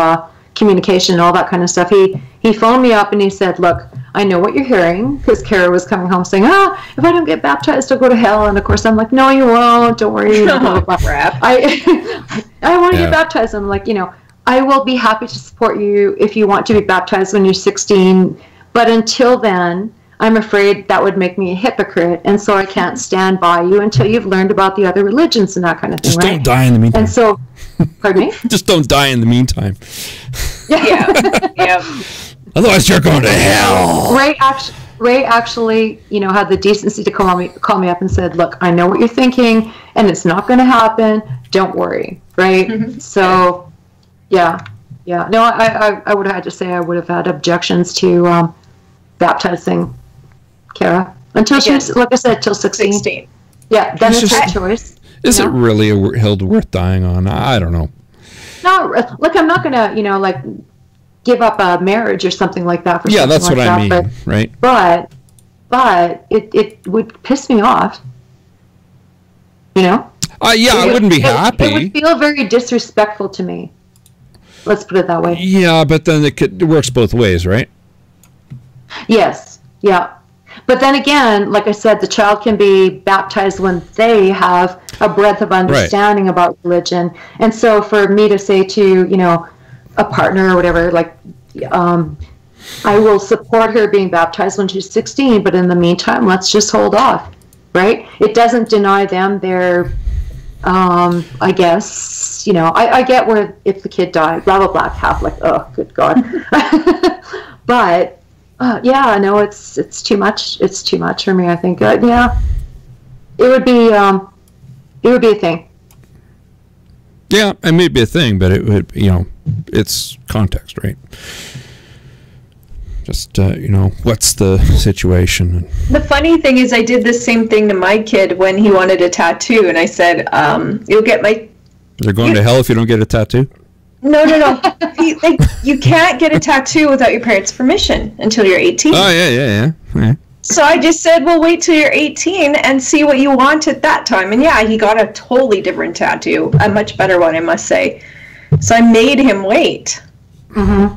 communication and all that kind of stuff, he phoned me up and he said, "Look, I know what you're hearing," because Kara was coming home saying, if I don't get baptized, I'll go to hell. And of course, I'm like, "No, you won't. Don't worry." Blah, blah, blah. Crap. I want to get baptized. I'm like, I will be happy to support you if you want to be baptized when you're 16. But until then, I'm afraid that would make me a hypocrite. And so I can't stand by you until you've learned about the other religions and that kind of thing. Just don't die in the meantime. And so, pardon me? Just don't die in the meantime. Yeah. Otherwise, you're going to hell. Ray actually, had the decency to call me up and said, "Look, I know what you're thinking, and it's not going to happen. Don't worry." Right? Mm-hmm. So, yeah. No, I would have had to say I would have had objections to baptizing Kara until she's, like I said, till 16. Yeah, then it's her choice. Is it really a hill worth dying on? I don't know. No, look, I'm not going to, give up a marriage or something like that for something that's like what that, I mean, right? But it would piss me off. I wouldn't be happy. It would feel very disrespectful to me. Let's put it that way. Yeah, but then it works both ways, right? Yes, yeah. But then again, like I said, the child can be baptized when they have a breadth of understanding about religion. And so for me to say to, a partner or whatever, like, I will support her being baptized when she's 16, but in the meantime, let's just hold off, right? It doesn't deny them their, I guess, I get where if the kid died, blah, blah, blah, Catholic, oh, good God. But, no, it's too much. It's too much for me, I think. It would be a thing. Yeah, it may be a thing, but it would, it's context, right? Just, what's the situation? The funny thing is I did the same thing to my kid when he wanted a tattoo, and I said, you'll get my... They're going to hell if you don't get a tattoo? No. You can't get a tattoo without your parents' permission until you're 18. Oh, yeah. So I just said, well, wait till you're 18 and see what you want at that time. And yeah, he got a totally different tattoo, a much better one, I must say. So I made him wait. Mm-hmm.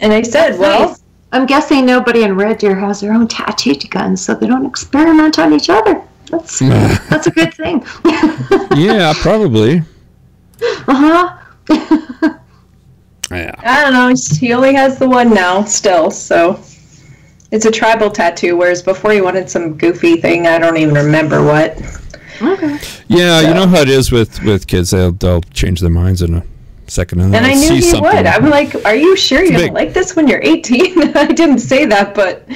And I said, nice. I'm guessing nobody in Red Deer has their own tattooed guns, so they don't experiment on each other. That's a good thing. Yeah, probably. Uh-huh. Yeah. I don't know. He only has the one now still, so... It's a tribal tattoo, whereas before he wanted some goofy thing. I don't even remember what. Okay. Yeah, so. You know how it is with kids. They'll change their minds in a second. And I knew he would. I'm like, are you sure you don't like this when you're 18? I didn't say that, but...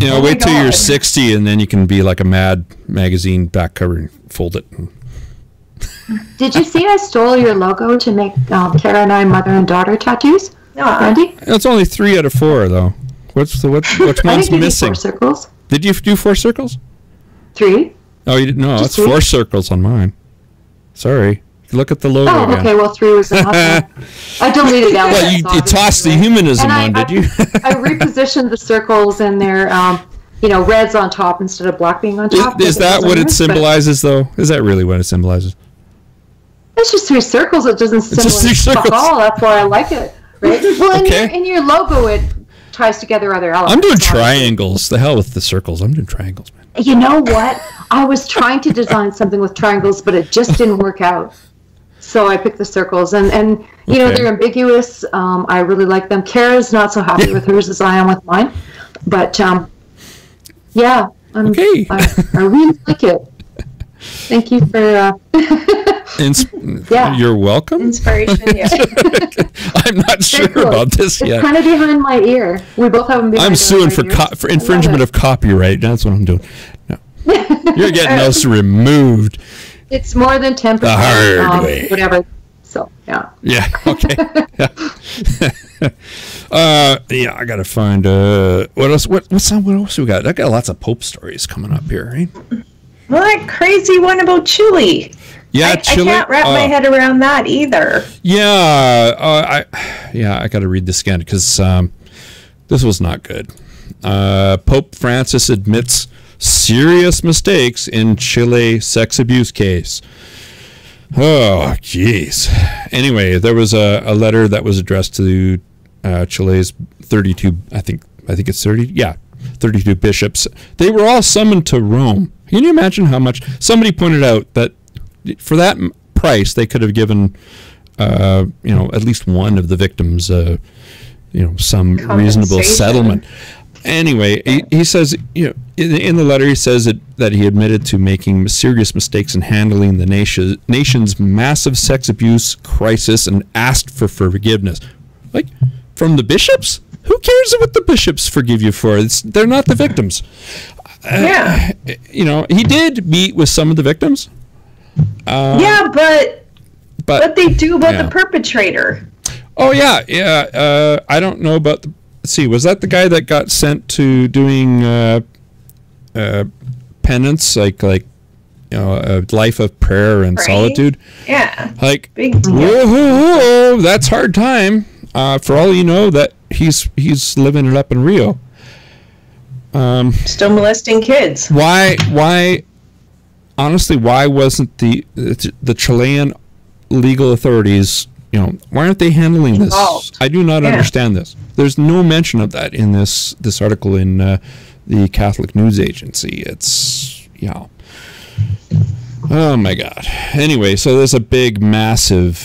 wait till you're 60, and then you can be like a Mad magazine back cover and fold it. Did you see I stole your logo to make Kara and I mother and daughter tattoos? No. Randy? It's only 3 out of 4, though. Which one's missing? 4 circles. Did you do 4 circles? 3. Oh, you didn't? No, it's 4 circles on mine. Sorry. Look at the logo. Oh, okay. Well, 3 was enough. I deleted that. Well, you tossed the humanism on, did you? I repositioned the circles and they're, reds on top instead of black being on top. Is that what it symbolizes, though? Is that really what it symbolizes? It's just 3 circles. It doesn't symbolize fuck all. That's why I like it. Right? Well, in your logo, it ties together other elements. I'm doing triangles. The hell with the circles. I'm doing triangles, man. You know what? I was trying to design something with triangles, but it just didn't work out. So I picked the circles, and they're ambiguous. I really like them. Kara's not so happy with hers as I am with mine, but yeah, I really like it. Thank you for. You're welcome. Inspiration, yeah. I'm not sure about this yet. It's kind of behind my ear. We both have them behind. I'm suing for infringement of copyright. That's what I'm doing. No, you're getting us removed. It's more than 10%. The hard way. Whatever. So yeah. Yeah. Okay. Yeah. I gotta find what else? What else we got? I got lots of Pope stories coming up here, right? Well, that crazy one about Chile. Yeah, Chile. I can't wrap my head around that either. Yeah, I got to read this again because this was not good. Pope Francis admits serious mistakes in Chile sex abuse case. Oh, jeez. Anyway, there was a letter that was addressed to Chile's 32, I think it's 30, 32 bishops. They were all summoned to Rome. Can you imagine how much? Somebody pointed out that for that price, they could have given, at least one of the victims, some reasonable settlement. Anyway, he says, in the letter, he says that he admitted to making serious mistakes in handling the nation's massive sex abuse crisis and asked for forgiveness. Like, from the bishops? Who cares what the bishops forgive you for? They're not the victims. He did meet with some of the victims. But they do about the perpetrator. Oh, yeah. I don't know about the... Let's see, was that the guy that got sent to doing penance, like a life of prayer and solitude? Yeah. Like, whoa, that's hard time. For all you know, that he's living it up in Rio. Still molesting kids. Why? Honestly, why wasn't the Chilean legal authorities? Why aren't they handling this? I do not understand this. There's no mention of that in this article in the Catholic News Agency. It's, oh my God. Anyway, so there's a big, massive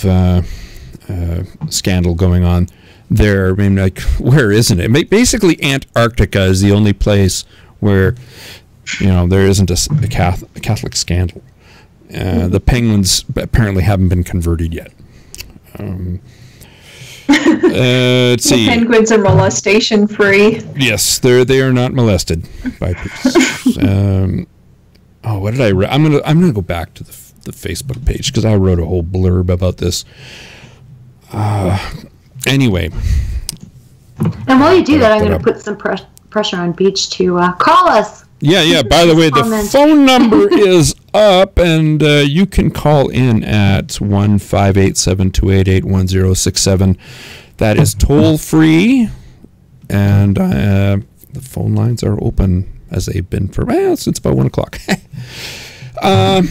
scandal going on there. I mean, like, where isn't it? Basically, Antarctica is the only place where, there isn't a Catholic scandal. The penguins apparently haven't been converted yet. Let's see. The penguins are molestation free. Yes, they are not molested by priests. What did I write? I'm gonna go back to the Facebook page because I wrote a whole blurb about this. Anyway. And while you do that, I'm going to put some pressure on Beach to call us. Yeah. By the way, the phone number is up, and you can call in at 1-587-288-1067. That is toll free, and the phone lines are open as they've been for since about 1 o'clock. I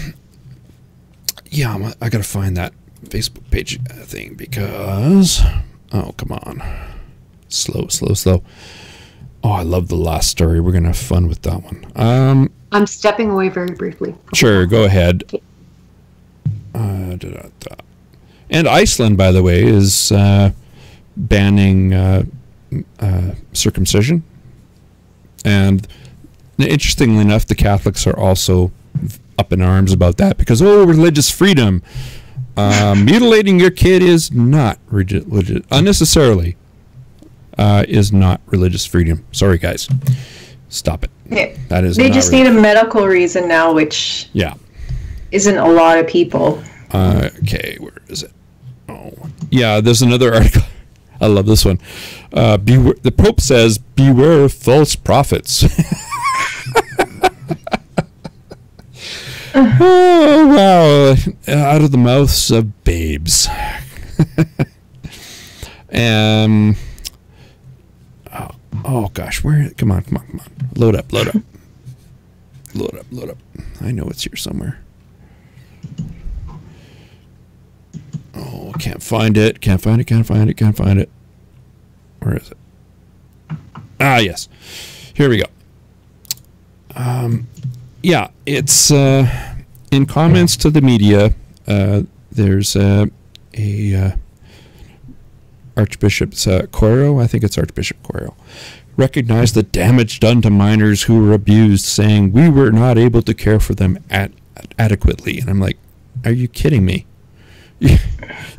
got to find that Facebook page thing because come on, slow. Oh, I love the last story. We're going to have fun with that one. I'm stepping away very briefly. Sure, go ahead. And Iceland, by the way, is banning circumcision. And interestingly enough, the Catholics are also up in arms about that because, religious freedom. Mutilating your kid is not unnecessarily. Is not religious freedom. Sorry, guys. Stop it. Yeah. That is. They just need a medical reason now, which isn't a lot of people. Okay, where is it? Oh, yeah. There's another article. I love this one. The Pope says, "Beware of false prophets." Oh wow! Out of the mouths of babes. Oh gosh, where? Come on. Load up. I know it's here somewhere. Oh, can't find it. Where is it? Ah, yes. Here we go. It's in comments to the media. There's a Archbishop Coiro, I think it's Archbishop Coiro, recognized the damage done to minors who were abused, saying, "We were not able to care for them adequately." And I'm like, are you kidding me? You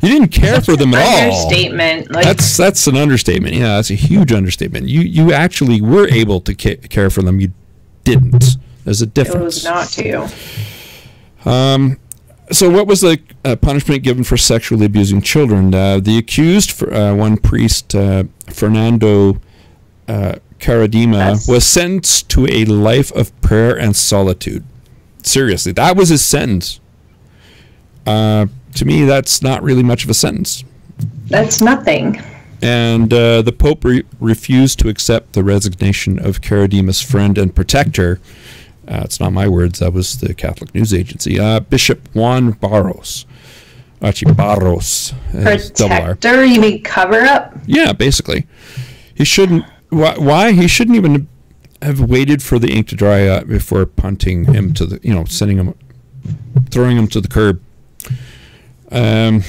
didn't care for them at all. Understatement. That's an understatement. Yeah, that's a huge understatement. You actually were able to care for them. You didn't. There's a difference. It was not to. So what was the punishment given for sexually abusing children? The accused, one priest, Fernando Caradima, was sentenced to a life of prayer and solitude. Seriously, that was his sentence. To me, that's not really much of a sentence. That's nothing. And the Pope refused to accept the resignation of Karadima's friend and protector. It's not my words. That was the Catholic news agency. Bishop Juan Barros. Actually, Barros. Protector? You mean cover up? Yeah, basically. He shouldn't. Why? He shouldn't even have waited for the ink to dry up before punting him to the, throwing him to the curb. And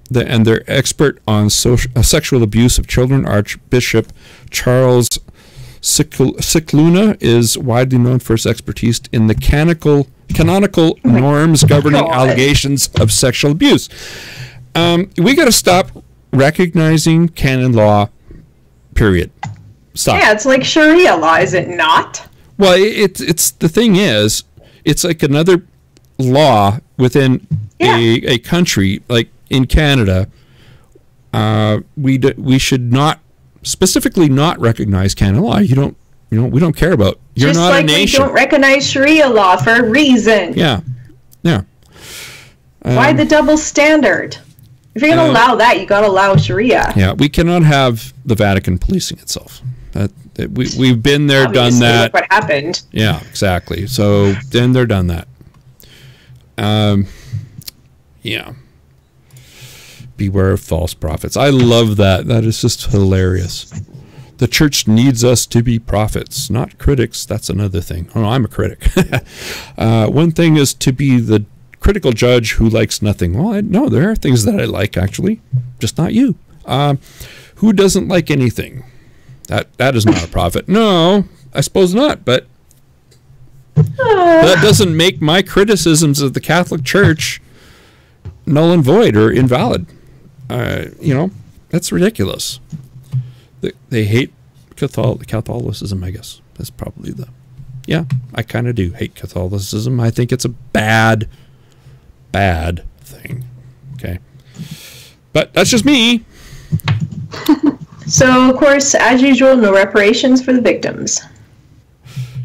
their expert on sexual abuse of children, Archbishop Charles Cicluna, is widely known for his expertise in the canonical norms governing allegations of sexual abuse. We got to stop recognizing canon law, period. Stop. Yeah, it's like Sharia law, is it not? Well, it's the thing is, it's like another law within a country, like in Canada. We should not specifically not recognize canon law. We don't care about. You're just not like a nation. We don't recognize Sharia law for a reason. Yeah. Why the double standard? If you're going to allow that, you got to allow Sharia. Yeah, we cannot have the Vatican policing itself. We've been there, done that. Look what happened. Yeah, exactly. So then they're done that. Yeah. Beware of false prophets. I love that. That is just hilarious. The church needs us to be prophets, not critics. That's another thing. Oh, I'm a critic. One thing is to be the critical judge who likes nothing. Well, no, there are things that I like, actually, just not you. Who doesn't like anything? That is not a prophet. No, I suppose not, but that doesn't make my criticisms of the Catholic Church null and void or invalid. That's ridiculous. They hate Catholicism, I guess. That's probably I kind of do hate Catholicism. I think it's a bad thing. Okay. But that's just me. So, of course, as usual, no reparations for the victims.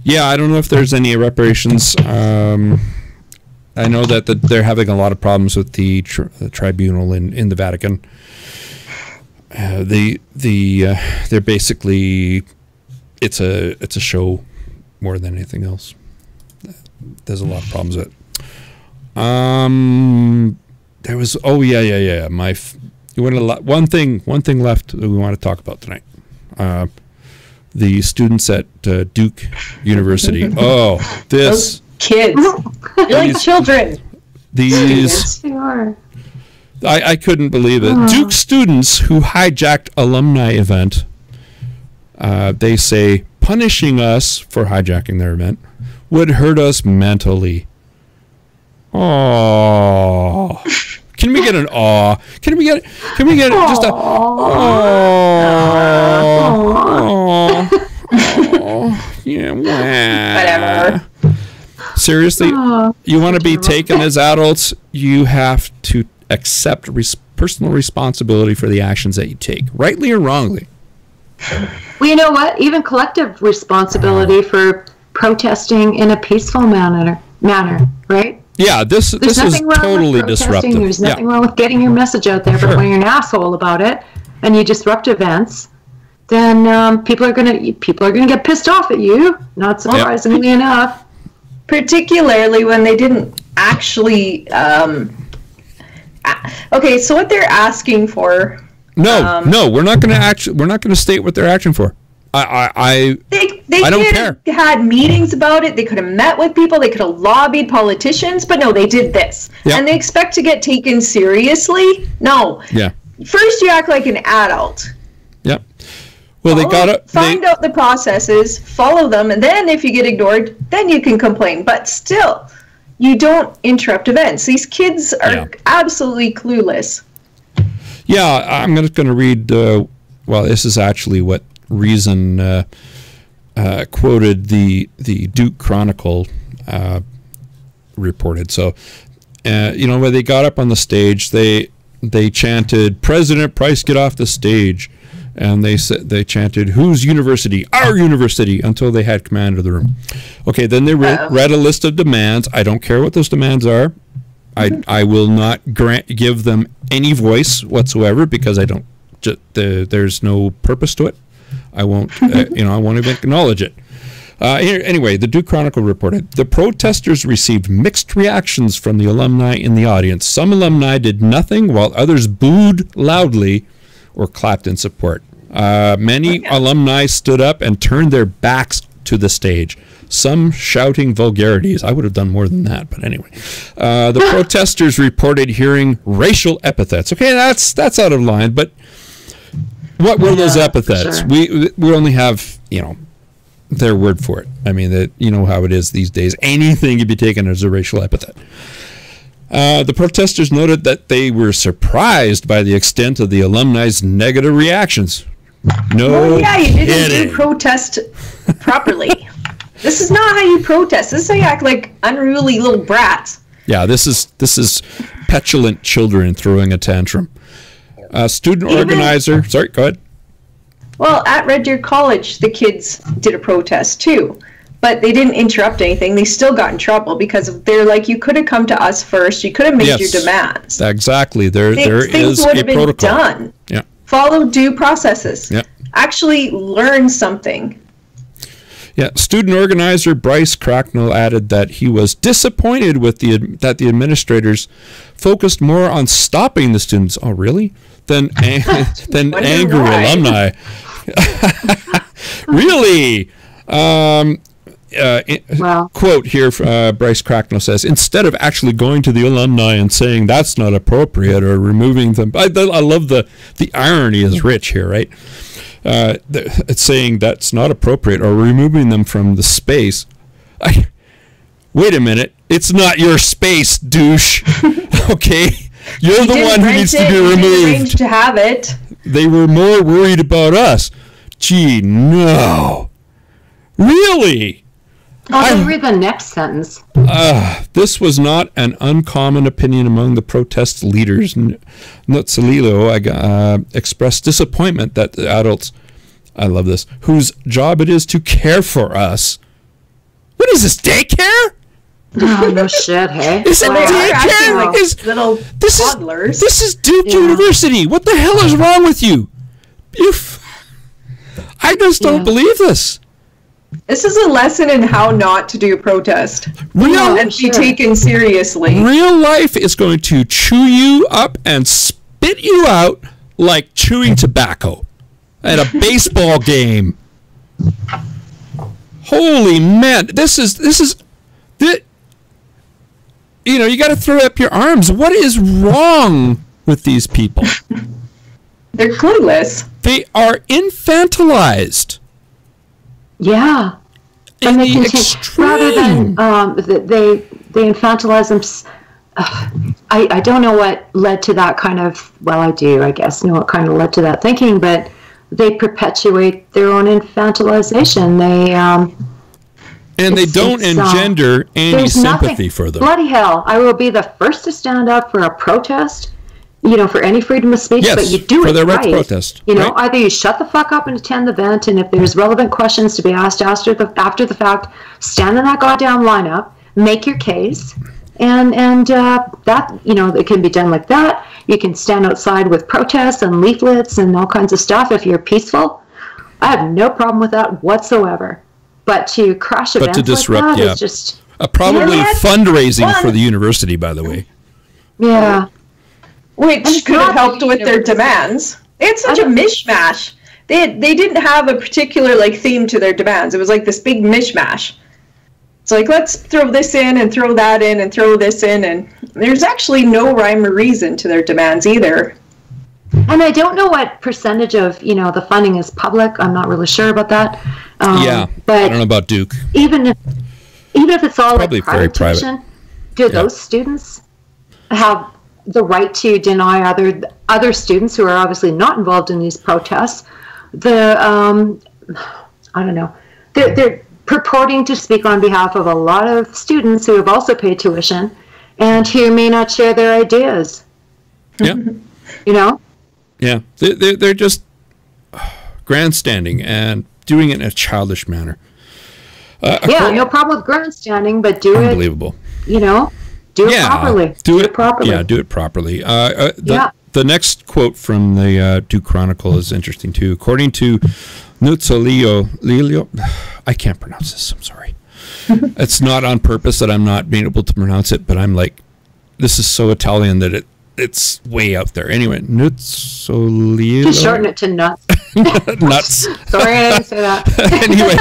Yeah, I don't know if there's any reparations. I know that they're having a lot of problems with the tribunal in the Vatican. They're basically it's a show more than anything else. There's a lot of problems with it. There was one thing left that we want to talk about tonight. The students at Duke University. Those kids. You're like children. These. Yes, are. I couldn't believe it. Duke students who hijacked alumni event. They say punishing us for hijacking their event would hurt us mentally. Oh, can we get an aw? Can we get just a yeah, whatever. Seriously, you want to be taken as adults, you have to accept personal responsibility for the actions that you take, rightly or wrongly. Well, you know what? Even collective responsibility for protesting in a peaceful manner, right? Yeah, this is totally disruptive. There's nothing wrong with getting your message out there, but when you're an asshole about it and you disrupt events, then people are gonna get pissed off at you. Not surprisingly enough. Particularly when they didn't actually. Okay, so what they're asking for. No, we're not going to state what they're asking for. I don't care. They had meetings about it. They could have met with people. They could have lobbied politicians, but no, they did this. Yep. And they expect to get taken seriously? No. Yeah. First, you act like an adult. Yep. Well, find out the processes, follow them, and then if you get ignored, then you can complain. But still, you don't interrupt events. These kids are absolutely clueless. Yeah, I'm just going to read. This is actually what Reason quoted the Duke Chronicle reported. So, when they got up on the stage, they chanted, "President Price, get off the stage," and they chanted, "Whose university? Our university," until they had command of the room. Okay, then they read a list of demands. I don't care what those demands are. I will not give them any voice whatsoever because I don't. There's no purpose to it. I won't. I won't even acknowledge it. Anyway, the Duke Chronicle reported the protesters received mixed reactions from the alumni in the audience. Some alumni did nothing, while others booed loudly or clapped in support. Many alumni stood up and turned their backs to the stage, some shouting vulgarities. I would have done more than that, but anyway. The protesters reported hearing racial epithets. Okay, that's out of line, but what were those epithets? Sure. We only have, their word for it. I mean, you know how it is these days. Anything can be taken as a racial epithet. The protesters noted that they were surprised by the extent of the alumni's negative reactions. You didn't protest properly. This is not how you protest. This is how you act like unruly little brats. Yeah, this is petulant children throwing a tantrum. Student organizer. Sorry, go ahead. Well, at Red Deer College, the kids did a protest too, but they didn't interrupt anything. They still got in trouble because they're like, you could have come to us first. You could have made your demands. Exactly. There is a protocol. Done. Yeah. Follow due processes. Yeah. Actually learn something. Yeah. Student organizer Bryce Cracknell added that he was disappointed with that the administrators focused more on stopping the students. Oh, really? Than angry alumni. Really? Quote here, Bryce Cracknell says, instead of actually going to the alumni and saying that's not appropriate or removing them. I love the irony is rich here, right? It's saying that's not appropriate or removing them from the space. Wait a minute. It's not your space, douche. Okay? You're the one who needs to be removed. Arranged to have it. They were more worried about us. Gee, no. Really? I'll read the next sentence. This was not an uncommon opinion among the protest leaders. Nutsalilo expressed disappointment that the adults, I love this, whose job it is to care for us. What is this, daycare? Oh, no shit, hey? Is it daycare? Like little toddlers. This is Duke University. What the hell is wrong with you? I just don't believe this. This is a lesson in how not to do a protest and be taken seriously. Real life is going to chew you up and spit you out like chewing tobacco at a baseball game. Holy man, this is you got to throw up your arms. What is wrong with these people? They're clueless. They are infantilized. Yeah. In the extreme. Rather than they infantilize them. I don't know what led to that kind of, well, I do, I guess, know what kind of led to that thinking, but they perpetuate their own infantilization. They don't engender any sympathy for them. Bloody hell, I will be the first to stand up for a protest, for any freedom of speech, but you do it right. Protest. Either you shut the fuck up and attend the event, and if there's relevant questions to be asked after the fact, stand in that goddamn lineup, make your case, and that, it can be done like that. You can stand outside with protests and leaflets and all kinds of stuff if you're peaceful. I have no problem with that whatsoever. But to crash events like that is just... probably fundraising for the university, by the way. Yeah. Which could have helped with their demands. It's such a mishmash. They didn't have a particular theme to their demands. It was like this big mishmash. It's like, let's throw this in and throw that in and throw this in, and there's actually no rhyme or reason to their demands either. And I don't know what percentage of the funding is public. I'm not really sure about that. But I don't know about Duke. Even if it's all probably private tuition, do those students have the right to deny other students who are obviously not involved in these protests I don't know, they're purporting to speak on behalf of a lot of students who have also paid tuition and who may not share their ideas. Yeah. Yeah, they're just grandstanding and doing it in a childish manner. No problem with grandstanding, but do unbelievable. it. Do it properly. Do it properly. Yeah, do it properly. The next quote from the Duke Chronicle is interesting too. According to Lilio, I can't pronounce this. I'm sorry. It's not on purpose that I'm not being able to pronounce it, but I'm like, this is so Italian that it's way out there. Anyway, Nuzzolillo. Just shorten it to nuts. Nuts. Sorry, I didn't say that. Anyway,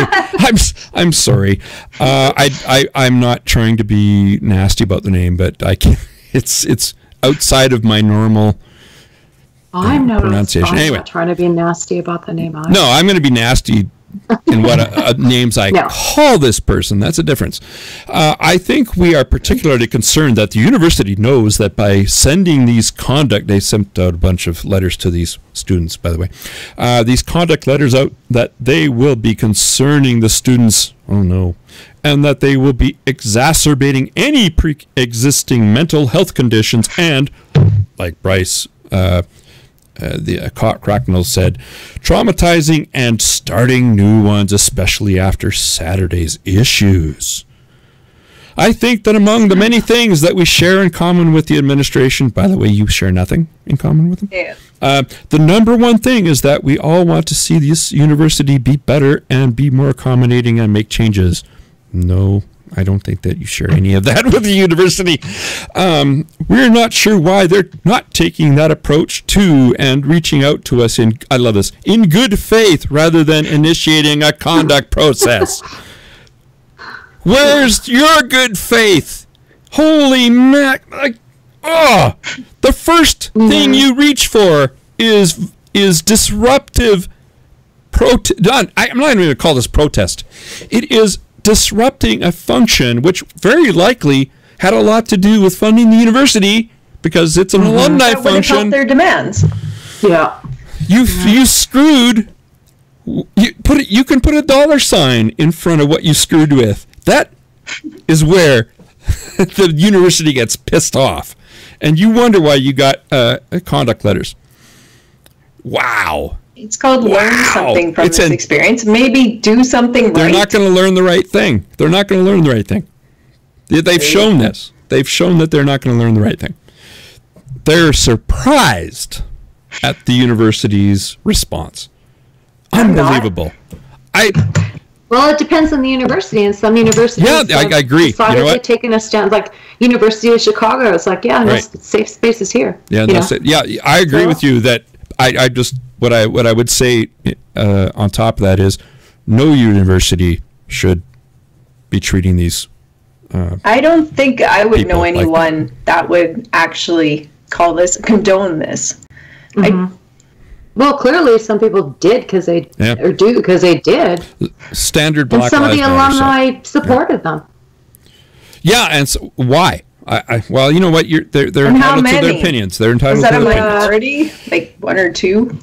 I'm sorry. I'm not trying to be nasty about the name, but I can't. It's outside of my normal. I'm pronunciation. Anyway, not trying to be nasty about the name. No, I'm going to be nasty in what names I call this person. That's a difference. I think we are particularly concerned that the university knows that by sending these conduct, they sent out a bunch of letters to these students, by the way, these conduct letters out, that they will be concerning the students, oh no, and that they will be exacerbating any pre-existing mental health conditions and, like Bryce the Cracknell said, traumatizing and starting new ones, especially after Saturday's issues. I think that among the many things that we share in common with the administration, by the way, you share nothing in common with them. Yeah. The number one thing is that we all want to see this university be better and be more accommodating and make changes. No, I don't think that you share any of that with the university. We're not sure why they're not taking that approach too and reaching out to us in, I love this, in good faith rather than initiating a conduct process. Where's your good faith? Holy mac! The first thing you reach for is disruptive protest. I'm not even going to call this protest. It is disrupting a function which very likely had a lot to do with funding the university because it's an alumni that function. Help their demands. Yeah. You screwed. You can put a $sign in front of what you screwed with. That is where the university gets pissed off, and you wonder why you got conduct letters. Wow. It's called learn something from this experience. Maybe do something right. They're not going to learn the right thing. They're not going to learn the right thing. They've shown this. They've shown that they're not going to learn the right thing. They're surprised at the university's response. Unbelievable. Well, it depends on the university, and some universities. Yeah, I agree. You know what? Taking a stand, like University of Chicago. It's like, no safe spaces here. Yeah, I agree with you that. I just what I would say on top of that is no university should be treating these. I don't think I would know anyone that would actually condone this. Well, clearly some people did because they do because they did. Standard Black and some of the alumni supported them. Yeah, and so, why? Well, you know what? They're entitled to their opinions. They're entitled to their opinions. Was that a minority? Like 1 or 2?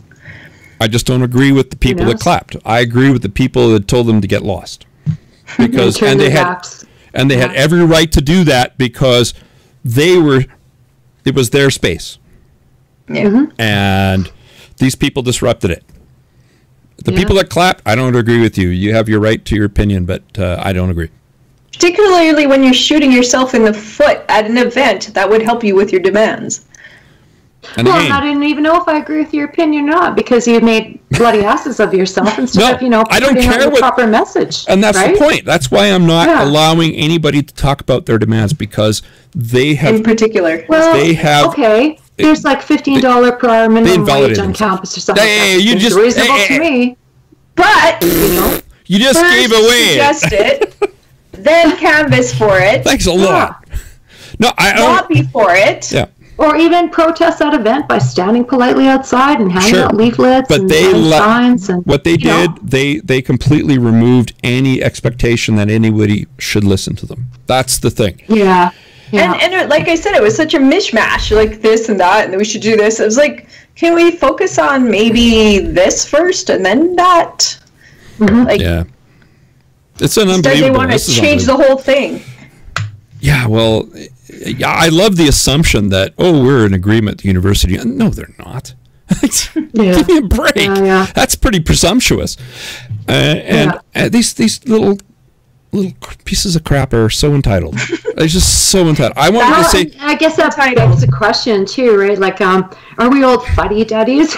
I just don't agree with the people that clapped. I agree with the people that told them to get lost, because they had every right to do that because it was their space. Yeah. And these people disrupted it. The people that clapped, I don't agree with you. You have your right to your opinion, but I don't agree. Particularly when you're shooting yourself in the foot at an event, that would help you with your demands. And well, I didn't even know if I agree with your opinion or not, because you made bloody asses of yourself instead of, I don't care what proper message. And that's the point. That's why I'm not allowing anybody to talk about their demands, because they have... In particular. Well, they have... Okay, there's like $15 per hour minimum wage on campus or something. It's reasonable to me. But, you just gave away suggest it. Then canvas for it. Thanks a lot. No, I lobby for it. Yeah. Or even protest that event by standing politely outside and handing out leaflets and signs. And, what they did, they completely removed any expectation that anybody should listen to them. That's the thing. Yeah. And like I said, it was such a mishmash, like this and that, and then we should do this. It was like, can we focus on maybe this first and then that? It's an unbelievable. Instead, they want to change the whole thing. Yeah, well, I love the assumption that, we're in agreement at the university. No, they're not. Give me a break. That's pretty presumptuous. And these little little pieces of crap are so entitled. They're just so entitled. I wanted to say, I guess that begs the question too, right? Like, are we old fuddy-duddies?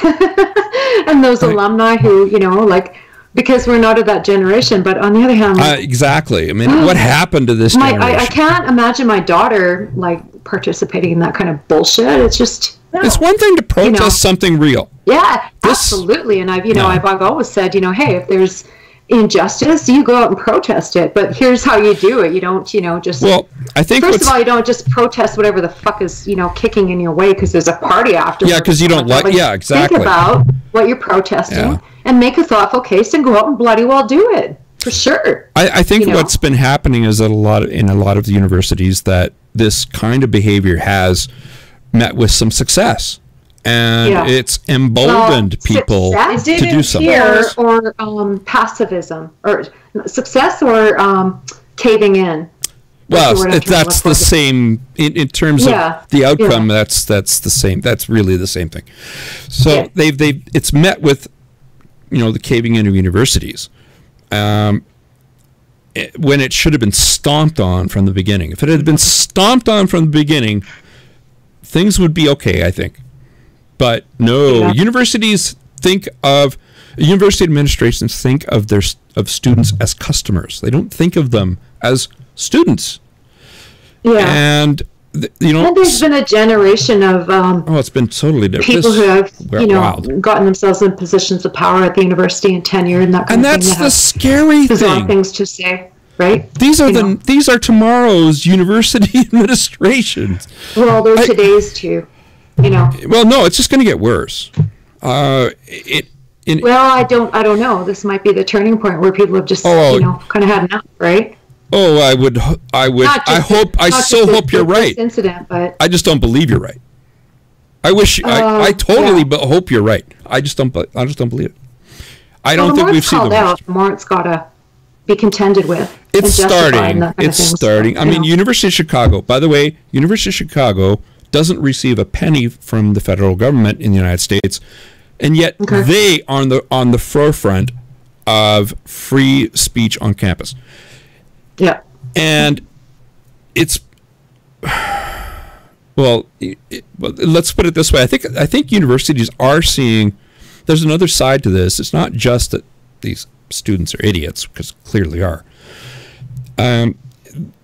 And those alumni who, you know, like, because we're not of that generation, but on the other hand, like, exactly. I mean, what happened to this generation? I can't imagine my daughter like participating in that kind of bullshit. It's just, it's one thing to protest something real. Yeah, absolutely. And I've always said, you know, hey, if there's injustice, you go out and protest it. But here's how you do it. You don't, you know, just. Well, I think first of all, you don't just protest whatever the fuck is, you know, kicking in your way because there's a party afterwards. Yeah, because you don't like. Yeah, exactly. Think about what you're protesting and make a thoughtful case and go out and bloody well do it for sure. I think what's been happening is that in a lot of the universities that this kind of behavior has met with some success. And it's emboldened people to do something. Or passivism, or success, or caving in. Well, that's the same in terms of the outcome. That's the same. That's really the same thing. So it's met with, you know, the caving in of universities, when it should have been stomped on from the beginning. If it had been stomped on from the beginning, things would be okay, I think. But no, university administrations think of students as customers. They don't think of them as students. Yeah, and you know, and there's been a generation of it's been totally different. People who have gotten themselves in positions of power at the university and tenure and that kind of thing. And that's the scary thing. Things to say. Right? These are tomorrow's university administrations. Well, they're today's too. You know. Well, no, it's just going to get worse. Well, I don't know. This might be the turning point where people have just, kind of had enough, right? Oh, I so hope you're right. Incident, but I just don't believe you're right. I wish I totally hope you're right. I just don't believe it. I don't think we've seen the worst. The more it's got to be contended with. It's starting. I mean, University of Chicago. By the way, University of Chicago doesn't receive a penny from the federal government in the United States, and yet they are on the forefront of free speech on campus. Yeah, and it's let's put it this way. I think universities are seeing there's another side to this. It's not just that these students are idiots, because clearly are.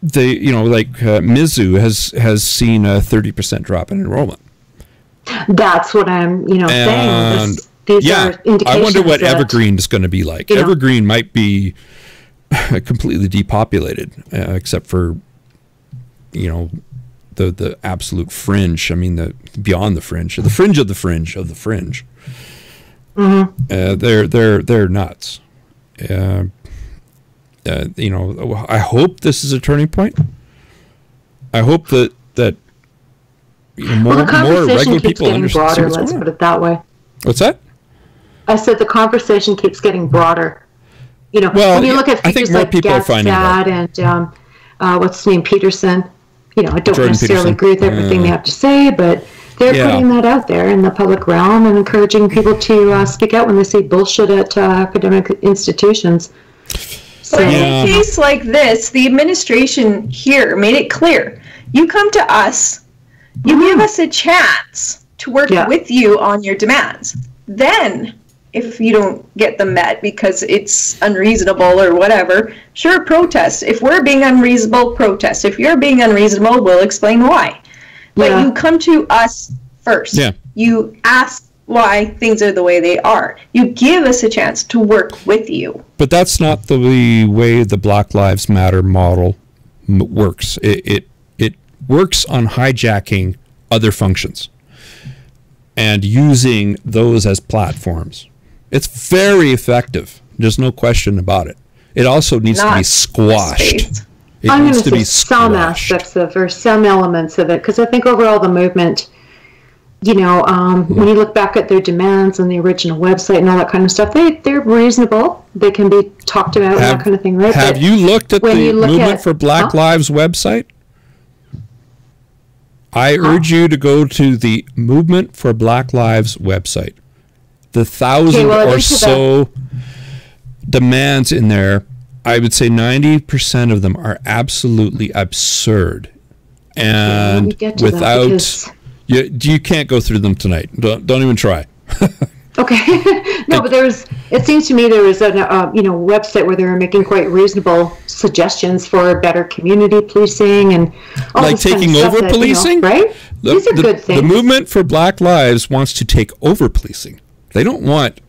Mizzou has seen a 30% drop in enrollment. That's what I'm, saying. These are indications. I wonder what Evergreen is going to be like. Evergreen might be completely depopulated, except for, the absolute fringe. I mean, the beyond the fringe of the fringe of the fringe of the fringe. Mm-hmm. They're nuts. I hope this is a turning point. I hope that more regular people understand. Broader, let's put it that way. What's that? I said the conversation keeps getting broader. When you look at figures like Gadsdad and what's his name, Peterson. I don't necessarily agree with everything they have to say, but they're putting that out there in the public realm and encouraging people to speak out when they see bullshit at academic institutions. So in a case like this, the administration here made it clear. You come to us, you give us a chance to work with you on your demands. Then, if you don't get them met because it's unreasonable or whatever, sure, protest. If we're being unreasonable, protest. If you're being unreasonable, we'll explain why. But you come to us first. Yeah. You ask why things are the way they are. You give us a chance to work with you. But that's not the way the Black Lives Matter model works. It works on hijacking other functions and using those as platforms. It's very effective. There's no question about it. It also needs to be squashed. I'm going to say some aspects of, or some elements of it, because I think overall the movement, when you look back at their demands on the original website and all that kind of stuff, they're reasonable. They can be talked about and that kind of thing, right? Have you looked at the Movement for Black Lives website? I urge you to go to the Movement for Black Lives website. The 1,000 or so demands in there I would say 90% of them are absolutely absurd, and without you can't go through them tonight. Don't even try. Okay. No, but it seems to me there was a website where they were making quite reasonable suggestions for better community policing and all like this taking kind of over stuff policing, right? These are good things. The movement for Black Lives wants to take over policing. They don't want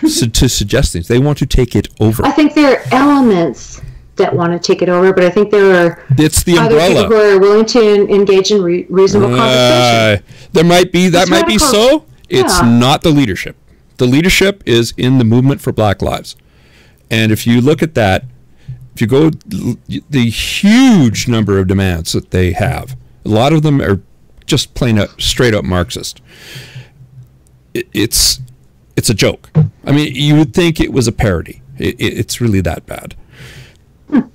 to suggest things. They want to take it over. I think there are elements that want to take it over, but I think there are it's the other umbrella. people who are willing to engage in reasonable conversation. There might be that might be so. It's Yeah. not the leadership. The leadership is in the movement for Black Lives. And if you look at that, if you go the huge number of demands that they have, a lot of them are just plain out, straight up Marxist. It's a joke. I mean, you would think it was a parody. It's really that bad.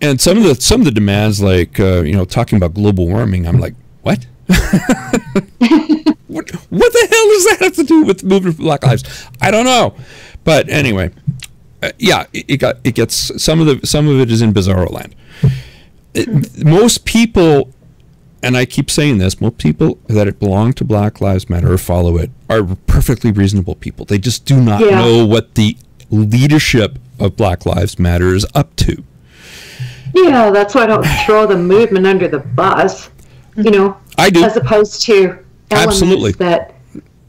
And some of the demands, like talking about global warming, I'm like, what? What the hell does that have to do with the movement for Black Lives? I don't know, but anyway, it gets some of it is in bizarro land. Most people, and I keep saying this, most people that belong to Black Lives Matter or follow it are perfectly reasonable people. They just do not know what the leadership of Black Lives Matter is up to. Yeah, that's why I don't throw the movement under the bus. I do, as opposed to elements that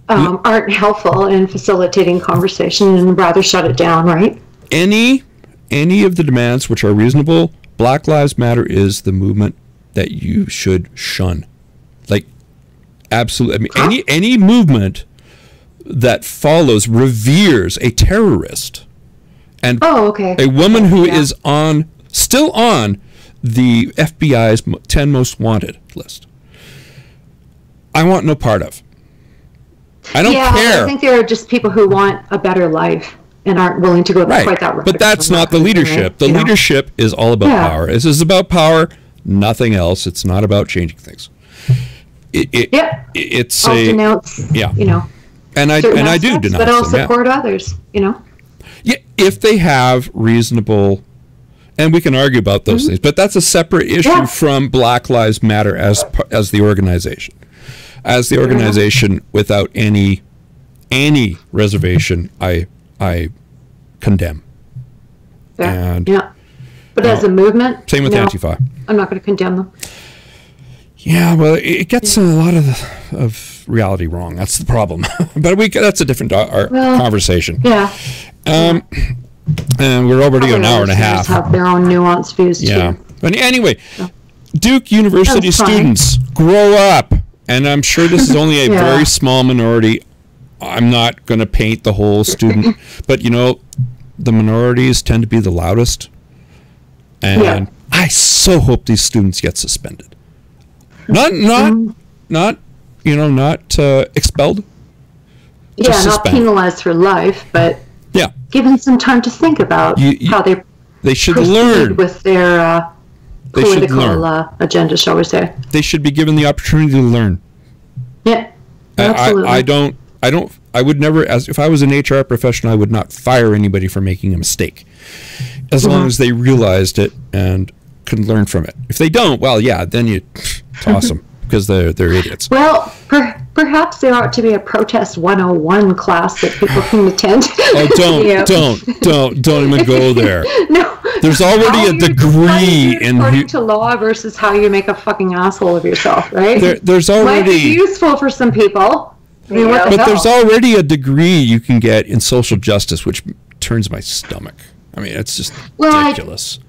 aren't helpful in facilitating conversation and rather shut it down, right? Any of the demands which are reasonable, Black Lives Matter is the movement that you should shun. Like, absolutely. I mean, any movement that reveres a terrorist and a woman who is still on the FBI's 10 most wanted list, I want no part of. I don't care. I think there are just people who want a better life and aren't willing to go quite that route. But that's not the leadership. The leadership is all about power. This is about power, nothing else. It's not about changing things. It's I'll denounce, and I do denounce but I'll them, support others, Yeah, if they have reasonable, and we can argue about those things, but that's a separate issue from Black Lives Matter as the organization. As the organization, without any reservation, I condemn. But as a movement, same with Antifa. I'm not going to condemn them. Yeah, well, it gets a lot of reality wrong. That's the problem. But that's a different conversation. Yeah. And we're already an hour and a half. Have their own nuanced views too. But anyway, Duke University students, grow up. And I'm sure this is only a very small minority. I'm not going to paint the whole student, but the minorities tend to be the loudest. And I so hope these students get suspended. Not expelled. Just not penalized for life, but given some time to think about how they should learn with their political agenda, shall we say. They should be given the opportunity to learn. Yeah, absolutely. I would never, if I was an HR professional, I would not fire anybody for making a mistake, as long as they realized it and could learn from it. If they don't, well, then you toss them because they're idiots. Well, perhaps there ought to be a protest 101 class that people can attend. Oh, don't even go there. No. There's already a degree in according to law versus how you make a fucking asshole of yourself, right? There's already might be useful for some people. I mean, but there's already a degree you can get in social justice, which turns my stomach. I mean, it's just ridiculous.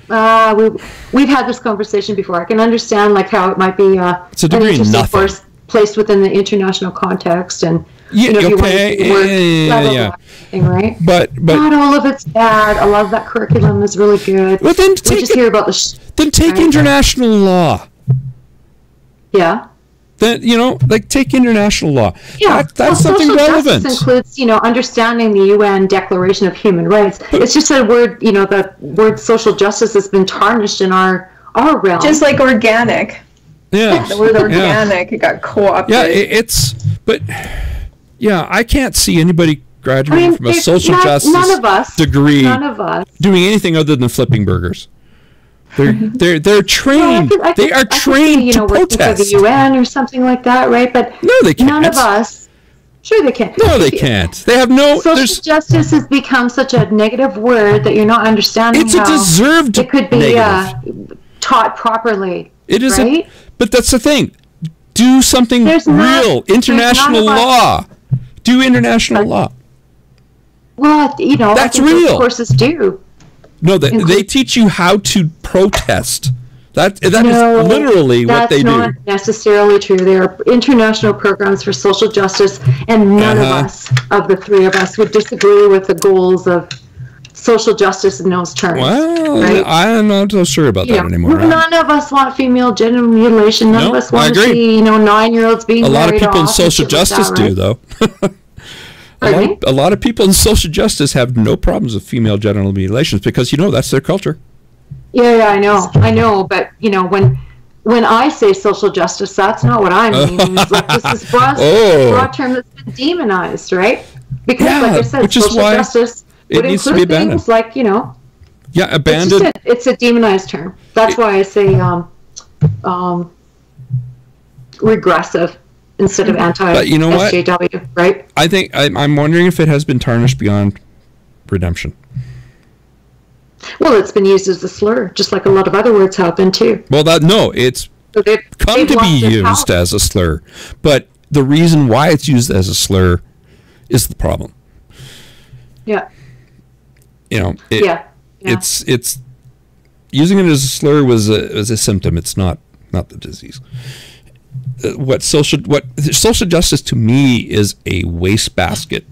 We've had this conversation before. I can understand how it might be it's a degree in nothing. Course placed within the international context, and if you want to thing, right? But not all of it's bad. A lot of that curriculum is really good. Well, then hear about take international law. Yeah. Then take international law. Yeah, that's something relevant. Justice includes understanding the UN Declaration of Human Rights. It's just a word. The word social justice has been tarnished in our realm. Just like organic. Yeah, the word organic, it got co-opted. Yeah, I can't see anybody graduating from a social justice degree, none of us doing anything other than flipping burgers. They're trained. Well, they are trained to protest. For the UN or something like that, right? But no, they can't. None of us. Sure, they can. No, they can't. They have no. Social justice has become such a negative word that you're not understanding. It's a deserved. It could be taught properly. It is, right? But that's the thing. Do something real. International law. Do international law. Well, that's I think real. Those courses do. No, they teach you how to protest. That is literally what they do. That's not necessarily true. There are international programs for social justice, and none of us, of the three of us, would disagree with the goals of social justice in those terms. Well, right? I'm not so sure about that anymore. None of us want female genital mutilation. None of us want to see 9-year-olds being married off. A lot of people in social justice do, though. A lot of people in social justice have no problems with female genital mutilations because, that's their culture. Yeah, I know. But, when I say social justice, that's not what I mean. It's like this is broad term that's been demonized, right? Because, like I said, social justice would include things like, abandoned. It's a demonized term. That's why I say regressive instead of anti-SJW, right? I think I'm wondering if it has been tarnished beyond redemption. Well, it's been used as a slur, just like a lot of other words have been too. Well, it's come to be used as a slur, but the reason why it's used as a slur is the problem. Yeah. It's using it as a slur was a symptom. It's not the disease. What social justice to me is a wastebasket.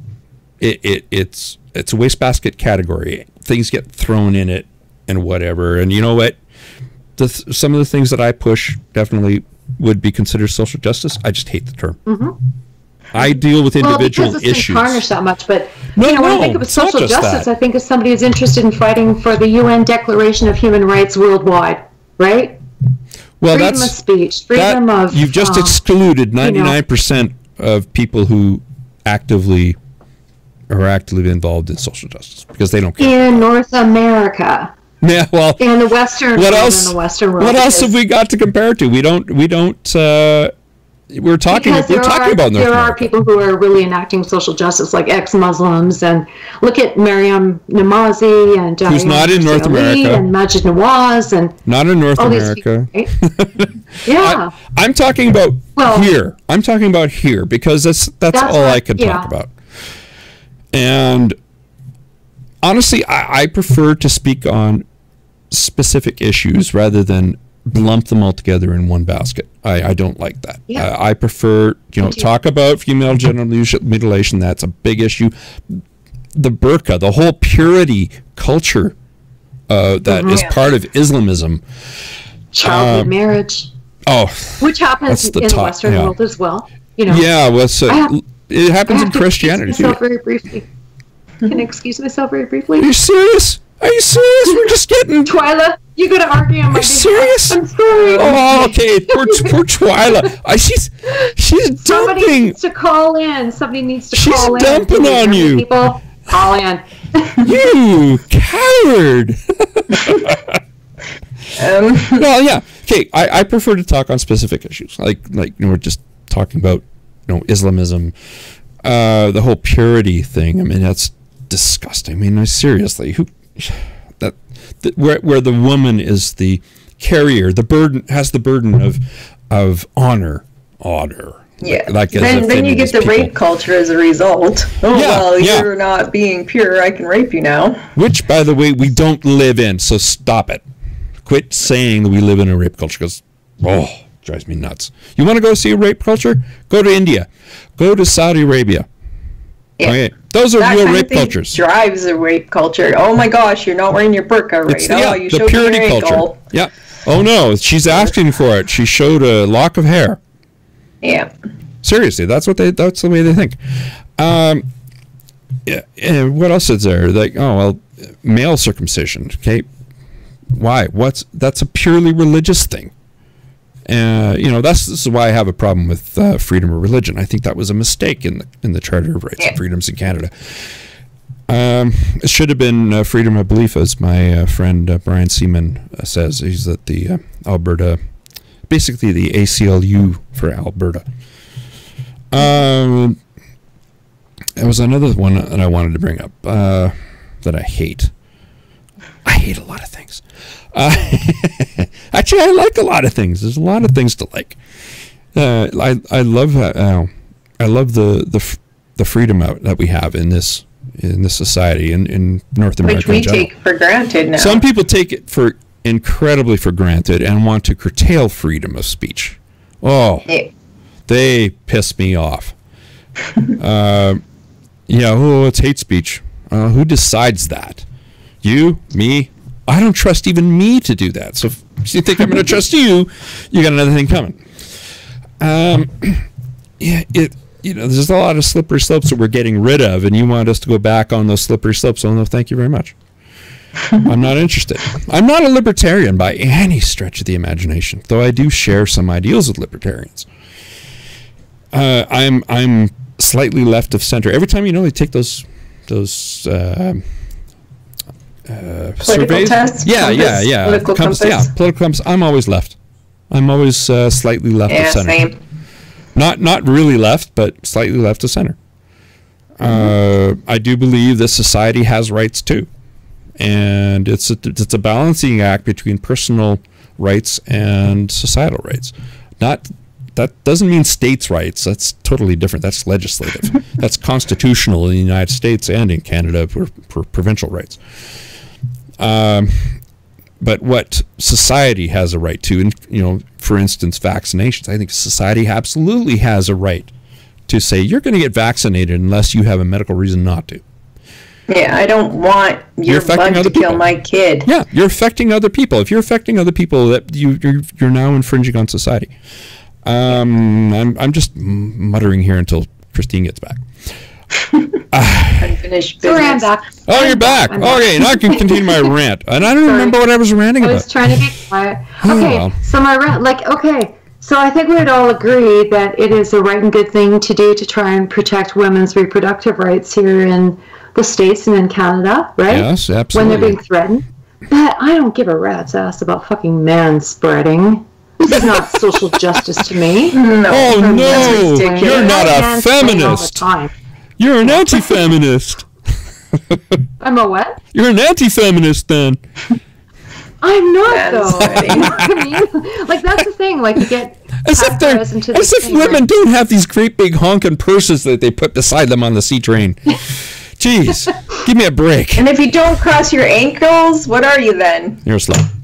It's a wastebasket category. Things get thrown in it and whatever. And you know what? Some of the things that I push definitely would be considered social justice. I just hate the term. Mm-hmm. I deal with individual because issues. Been tarnished that much, but when I think of social justice, I think of somebody who's interested in fighting for the UN Declaration of Human Rights worldwide, right? Well, freedom of speech, freedom of... You've just excluded 99% of people who are actively involved in social justice because they don't care. In North America. Yeah, well... In the Western world. What else have we got to compare it to? We're talking about North America. There are people who are really enacting social justice, like ex-Muslims, and look at Mariam Namazi and who's not in North America, and Majid Nawaz, and not in North America. People, right? Yeah, I'm talking about here. I'm talking about here because that's all I can talk about. And honestly, I prefer to speak on specific issues rather than lump them all together in one basket. I don't like that. Yeah. I prefer, talk about female genital mutilation. That's a big issue. The burqa, the whole purity culture that is part of Islamism. Childhood marriage. Oh, which happens in the Western world as well. Yeah, well, it happens in Christianity too. Very briefly. Can I excuse myself very briefly? Are you serious? We're just getting... Twyla, you got to argue on my behalf. Serious? I'm sorry. Oh, okay. Poor Twyla. She's Somebody dumping. Needs to call in. Somebody needs to call in. She's dumping on you. People, call in. You coward. Well, yeah. Okay, I prefer to talk on specific issues. Like we're just talking about, Islamism, the whole purity thing. I mean, that's disgusting. I mean, seriously, where the woman is the carrier, has the burden of honor. Yeah. Then you get the rape culture as a result. You're not being pure. I can rape you now. Which, by the way, we don't live in. So stop it. Quit saying that we live in a rape culture because drives me nuts. You want to go see a rape culture? Go to India. Go to Saudi Arabia. Yeah. Okay. Those are real rape cultures. Drives a rape culture. Oh my gosh, you're not wearing your burqa right. The purity culture. Yeah. Oh no, she's asking for it. She showed a lock of hair. Yeah. Seriously, that's the way they think. And what else is there? Like, male circumcision. Okay. Why? That's a purely religious thing. This is why I have a problem with freedom of religion. I think that was a mistake in the Charter of Rights and Freedoms in Canada. It should have been freedom of belief, as my friend Brian Seaman says. He's at the Alberta, basically the ACLU for Alberta. There was another one that I wanted to bring up that I hate. I hate a lot of things. Actually, I like a lot of things. There's a lot of things to like. I love the freedom that we have in this society in North America, which we take for granted now. Some people take it incredibly for granted and want to curtail freedom of speech. Oh, they piss me off. It's hate speech. Who decides that? You, me? I don't trust even me to do that. So if you think I'm going to trust you, you got another thing coming. There's a lot of slippery slopes that we're getting rid of, and you want us to go back on those slippery slopes. Oh, no, thank you very much. I'm not interested. I'm not a libertarian by any stretch of the imagination, though I do share some ideals with libertarians. I'm slightly left of center. Every time they take those surveys. Tests, political compass. Political compass. I'm always left. I'm always slightly left of center. Same. Not really left, but slightly left of center. I do believe that society has rights too, and it's a balancing act between personal rights and societal rights. That doesn't mean states' rights. That's totally different. That's legislative. That's constitutional in the United States and in Canada for provincial rights. But what society has a right to, and for instance, vaccinations. I think society absolutely has a right to say you're going to get vaccinated unless you have a medical reason not to. Yeah, I don't want your bug to kill my kid. Yeah, you're affecting other people. If you're affecting other people, that you're now infringing on society. I'm just muttering here until Christine gets back. Unfinished business. Sorry, I'm back. Oh, you're back. Okay, now I can continue my rant. And I don't remember what I was ranting about. I was trying to be quiet. Okay, so my rant, so I think we would all agree that it is a right and good thing to do to try and protect women's reproductive rights here in the States and in Canada, right? Yes, absolutely. When they're being threatened. But I don't give a rat's ass about fucking manspreading. This is not social justice to me. No. Oh, no. You're not a feminist. You're an anti-feminist. I'm a what? You're an anti-feminist, then. I'm not, though. You know what I mean? That's the thing. You get as if women don't have these great big honking purses that they put beside them on the C train. Jeez, give me a break. And if you don't cross your ankles, what are you then? You're a slut.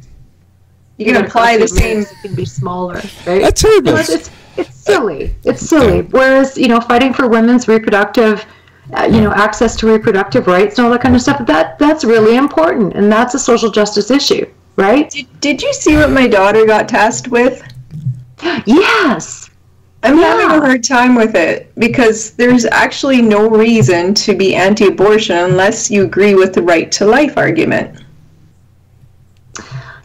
You can apply the same. It can be smaller, right? That's terrible. It's silly. It's silly. Whereas, fighting for women's reproductive, access to reproductive rights and all that kind of stuff, that's really important, and that's a social justice issue, right? Did you see what my daughter got tasked with? Yes. I'm having a hard time with it because there's actually no reason to be anti-abortion unless you agree with the right to life argument.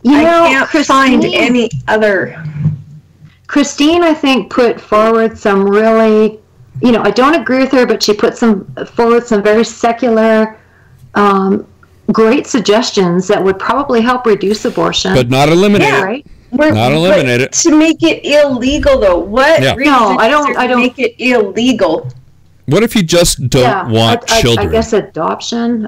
I can't find any other. Christine, I think, put forward some really, I don't agree with her, but she put forward some very secular, great suggestions that would probably help reduce abortion. But not eliminate it. Right? Not eliminate it. To make it illegal, though. What reason I don't make it illegal? What if you just don't want children? I guess adoption.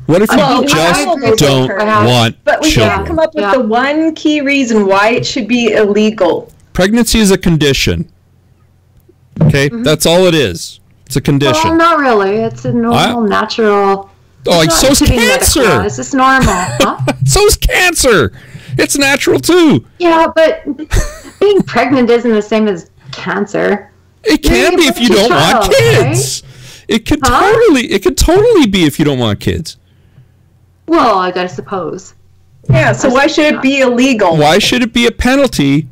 What if you just don't want But we children? can't come up with the one key reason why it should be illegal. Pregnancy is a condition. Okay, that's all it is. It's a condition. Well, not really. It's a normal, natural. So's cancer. It's just normal. Huh? So's cancer. It's natural too. Yeah, but being pregnant isn't the same as cancer. It can be if you don't want kids. Right? It could totally be if you don't want kids. Well, I suppose. Yeah, so why should it be illegal? Why should it be a penalty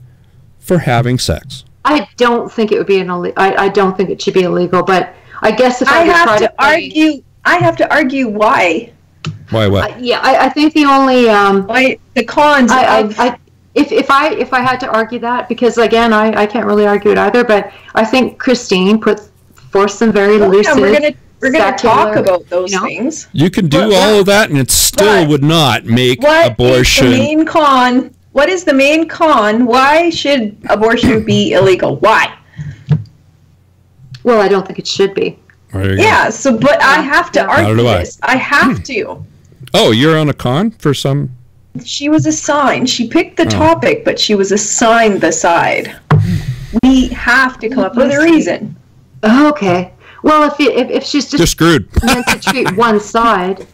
for having sex? I don't think it would be I don't think it should be illegal, but I guess if I have to argue why. Why what? I think the only why the cons if I had to argue that, because again, I can't really argue it either, but I think Christine put forth some very lucid. Yeah, we're gonna talk about those things. You can do all of that, and it still would not make abortion. What is the main con? What is the main con? Why should abortion be illegal? Why? Well, I don't think it should be. Yeah. So, but I have to argue this. I have to. Oh, you're on a con for some. She was assigned. She picked the topic, but she was assigned the side. We have to come up with a reason. Okay. Well, if she's just screwed. meant to treat one side,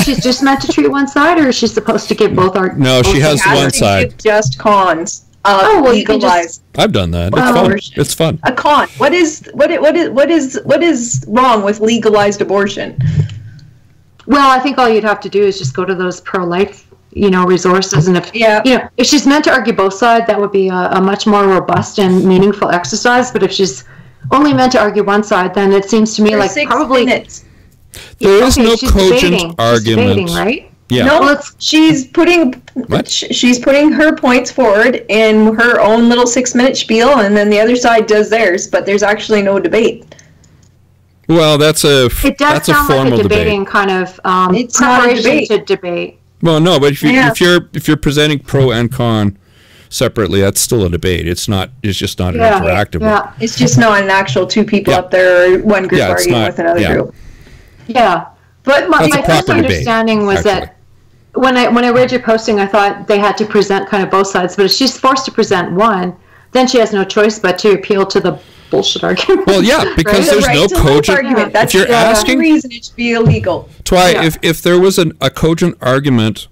she's just meant to treat one side, or is she supposed to give both arguments? No, she has one side. Just cons of legalized. I've done that. It's fun. It's fun. A con. What is wrong with legalized abortion? Well, I think all you'd have to do is just go to those pro-life, resources, and if she's meant to argue both sides, that would be a much more robust and meaningful exercise. But if she's only meant to argue one side, then it seems to me like 6 probably minutes. There is no cogent argument, she's debating, right? Yeah. No, she's putting her points forward in her own little 6-minute spiel, and then the other side does theirs. But there's actually no debate. Well, that's a it does that's sound a formal like a debating debate. kind of it's preparation to debate. Well, no, but if you're presenting pro and con separately, that's still a debate. It's just not an interactive one. It's just not an actual two people up there, or one group arguing with another group. Yeah, but my first understanding was that when I read your posting, I thought they had to present kind of both sides. But if she's forced to present one, then she has no choice but to appeal to the bullshit argument. Well, yeah, because there's no cogent argument. That's the reason it should be illegal. That's why if there was a cogent argument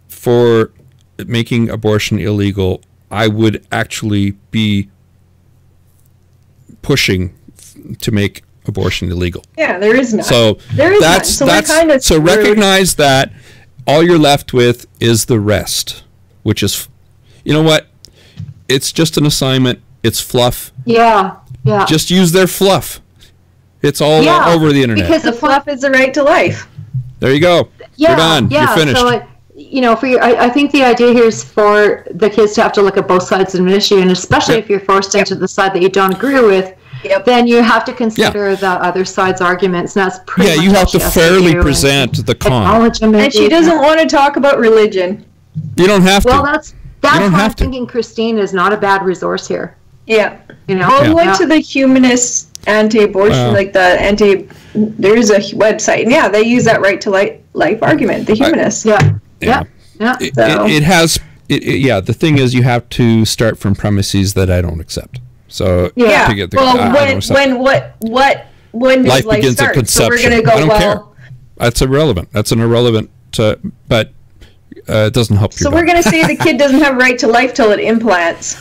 for making abortion illegal, I would actually be pushing to make abortion illegal. Yeah, there is none. So so recognize that all you're left with is the rest, which is, you know what? It's just an assignment. It's fluff. Yeah. Yeah. Just use their fluff. It's all over the internet. Because the fluff is the right to life. There you go. Yeah, you're done. You're finished. So, I think the idea here is for the kids to have to look at both sides of an issue, and especially if you're forced into the side that you don't agree with, then you have to consider the other side's arguments. And that's pretty much you have to fairly present the con. And she doesn't want to talk about religion. You don't have to. Well, that's why I'm thinking Christine is not a bad resource here. Yeah. Go to the humanist anti-abortion, there is a website, and they use that right to life argument, the humanists. It has, the thing is you have to start from premises that I don't accept. So, to get the, when does life begins start? At conception. So we're going to go, I don't care. That's irrelevant. That's an irrelevant, but it doesn't help you. So we're going to say the kid doesn't have a right to life till it implants.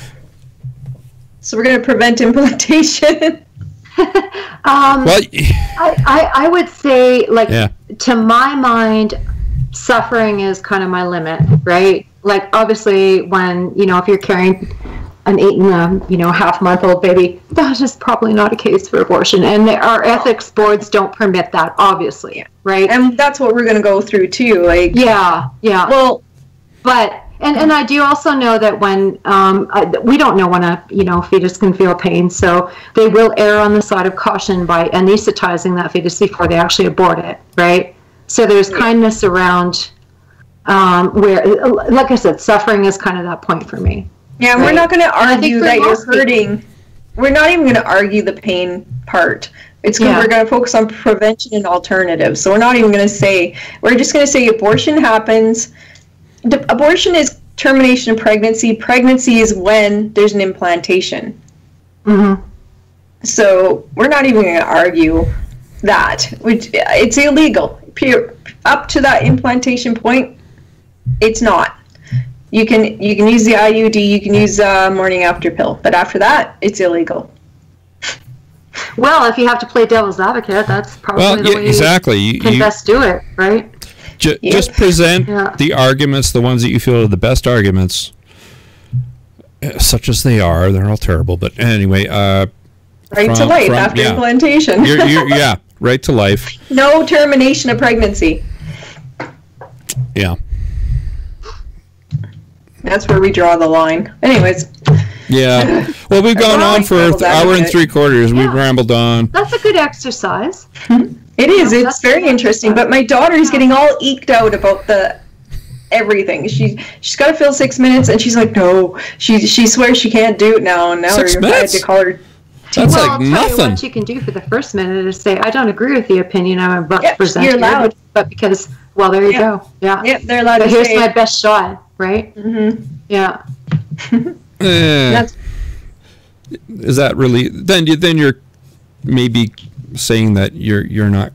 So we're going to prevent implantation. I would say, to my mind, suffering is kind of my limit, right? Like, obviously, when, if you're carrying an 8.5-month-old baby, that is probably not a case for abortion. And our ethics boards don't permit that, obviously, right? And that's what we're going to go through, too. Well, but... And I do also know that when we don't know when a fetus can feel pain, so they will err on the side of caution by anesthetizing that fetus before they actually abort it, right? So there's kindness around where, like I said, suffering is kind of that point for me. Yeah, and we're not going to argue that you're hurting. We're not even going to argue the pain part. It's good. We're going to focus on prevention and alternatives. So we're not even going to say. We're just going to say abortion happens. Abortion is termination of pregnancy. Pregnancy is when there's an implantation. Mm-hmm. So we're not even going to argue that. It's illegal. Up to that implantation point, it's not. You can use the IUD, you can use a morning after pill, but after that, it's illegal. Well, if you have to play devil's advocate, that's probably the way you can best do it, right? Just present the arguments, the ones that you feel are the best arguments, such as they are. They're all terrible, but anyway. Right to life after implantation. Right to life. No termination of pregnancy. Yeah. that's where we draw the line. Anyways. Yeah. Well, we've gone on for an hour and 3/4. We've rambled on. That's a good exercise. It is. It's very interesting. But my daughter's getting all eked out about the everything. She's got to fill 6 minutes, and she's like, no. She swears she can't do it now, and now 6 minutes? I had to call her. That's well, like I'll tell nothing. you what you can do for the first minute is say, I don't agree with the opinion I'm about to present. You're allowed. But because, well, there you go. Yeah. Yep, they're allowed but to here's say. my best shot, right? Mm-hmm. Yeah. Is that really? Then you're maybe saying that you're not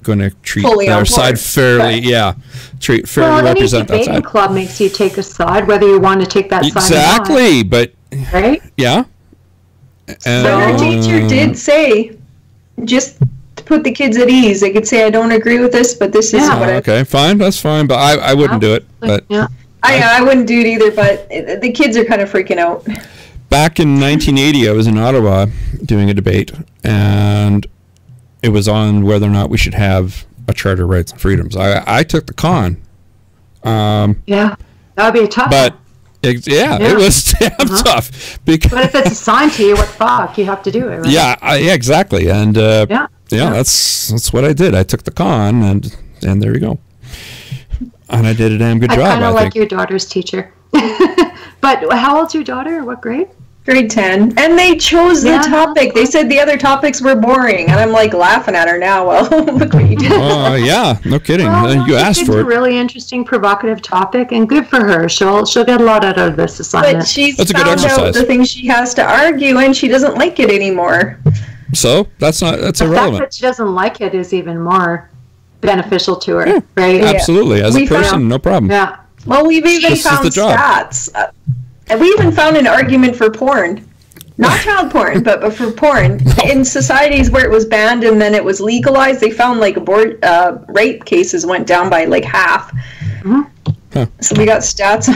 going to treat our side fairly. Right. Yeah, fairly represent that any side. debating club makes you take a side, whether you want to take that side exactly, or not. but right? Yeah. But our teacher did say, just to put the kids at ease, they could say, I don't agree with this, but this is what I... Okay, fine, that's fine, but I wouldn't do it. But I wouldn't do it either, but the kids are kind of freaking out. Back in 1980, I was in Ottawa doing a debate, and it was on whether or not we should have a Charter of Rights and Freedoms. I took the con. Yeah, that would be a tough one. It was damn tough. Because but if it's assigned to you, what the fuck? You have to do it, right? Yeah, exactly. And that's what I did. I took the con, and there you go. And I did a damn good job, I kind of like your daughter's teacher. But how old's your daughter? What grade? Grade 10. And they chose the topic. They said the other topics were boring. And I'm like laughing at her now. Well, look what you did. Yeah, no kidding. Well, you asked for it. It's a really interesting, provocative topic, and good for her. She'll get a lot out of this assignment. But she's found out the things she has to argue, and she doesn't like it anymore. So that's irrelevant. The fact that she doesn't like it is even more beneficial to her, right? Absolutely. As a person, no problem. Yeah. Well, we've even found stats. And we even found an argument for porn. Not child porn, but for porn. In societies where it was banned and then it was legalized, they found like rape cases went down by like half. So we got stats.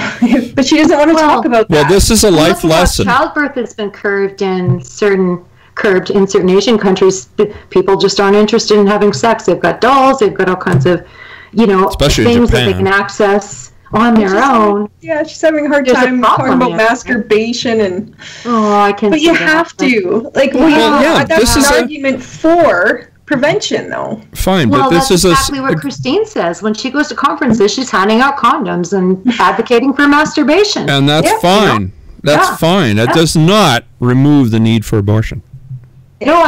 But she doesn't want to talk about that. Well, this is a life lesson. Childbirth has been curbed in certain Asian countries. People just aren't interested in having sex. They've got dolls. They've got all kinds of, especially things that they can access on their own. She's having a hard time talking about masturbation and. Oh, I can. But you have to. Like, that's an argument for prevention, though. Fine, well, but this that's is exactly what Christine says. When she goes to conferences, she's handing out condoms and advocating for masturbation. And that's fine. That's fine. That does not remove the need for abortion. No,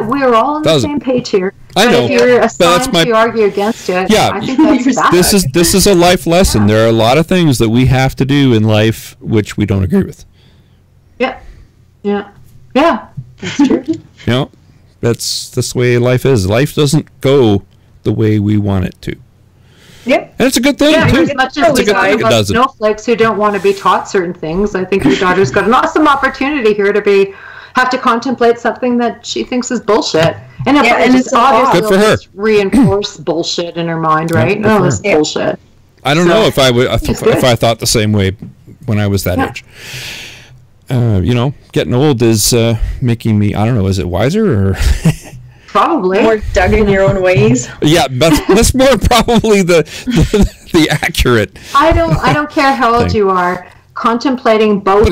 we're all on the same page here. I know. If you're assigned to argue against it, I think that's valid. This is a life lesson. There are a lot of things that we have to do in life which we don't agree with. Yeah. That's true. That's the way life is. Life doesn't go the way we want it to. Yep. And it's a good thing, too. As much as we talk snowflakes who don't want to be taught certain things, I think your daughter's got an awesome opportunity here to have to contemplate something that she thinks is bullshit. And it's obviously good for her. Reinforce bullshit in her mind, right? No, this bullshit. I don't know if I thought the same way when I was that age. Getting old is making me, I don't know, is it wiser or... Probably. More dug in your own ways. Yeah, that's more probably the accurate. I don't care how old you are. Contemplating both,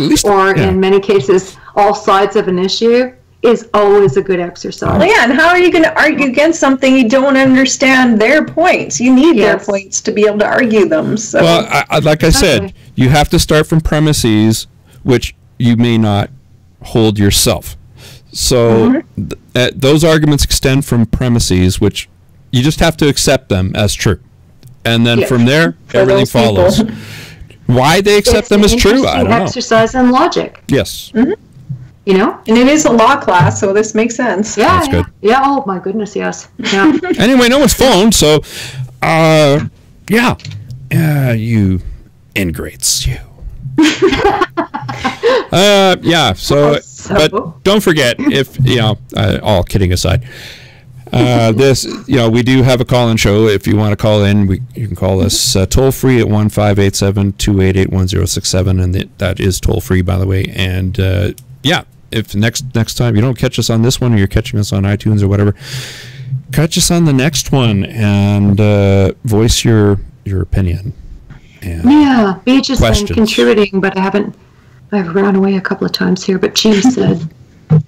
in many cases, all sides of an issue is always a good exercise. Well, and how are you going to argue against something you don't understand their points? You need their points to be able to argue them. So. Well, like I said, you have to start from premises which you may not hold yourself. So those arguments extend from premises which you just have to accept them as true. And then from there, everything follows. Why they accept them as true, I don't know. Exercise in logic. Yes. And it is a law class, so this makes sense. Yeah, that's good. Yeah, oh my goodness, yes. Yeah. Anyway, no one's phoned, so, you ingrates, you. But don't forget, if, all kidding aside, we do have a call-in show. If you want to call in, you can call us toll-free at 1-587-288-1067, and that is toll-free, by the way. And, if next time you don't catch us on this one, or you're catching us on iTunes or whatever, catch us on the next one and voice your opinion. and Yeah, Beach has been questions. contributing, but I've run away a couple of times here, but Gene said,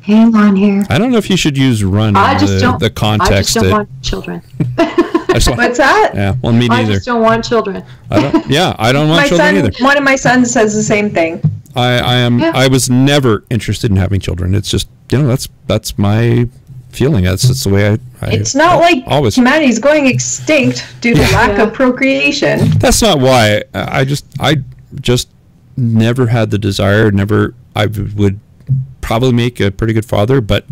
hang on here. I don't know if you should use run I in just don't, the context. I just don't want children. What's that? Yeah, well, me I neither. just don't want children. I don't want children either. One of my sons says the same thing. I was never interested in having children. It's just, that's my feeling. That's the way I It's not like always. humanity's going extinct due to lack of procreation. That's not why. I just never had the desire. I would probably make a pretty good father, but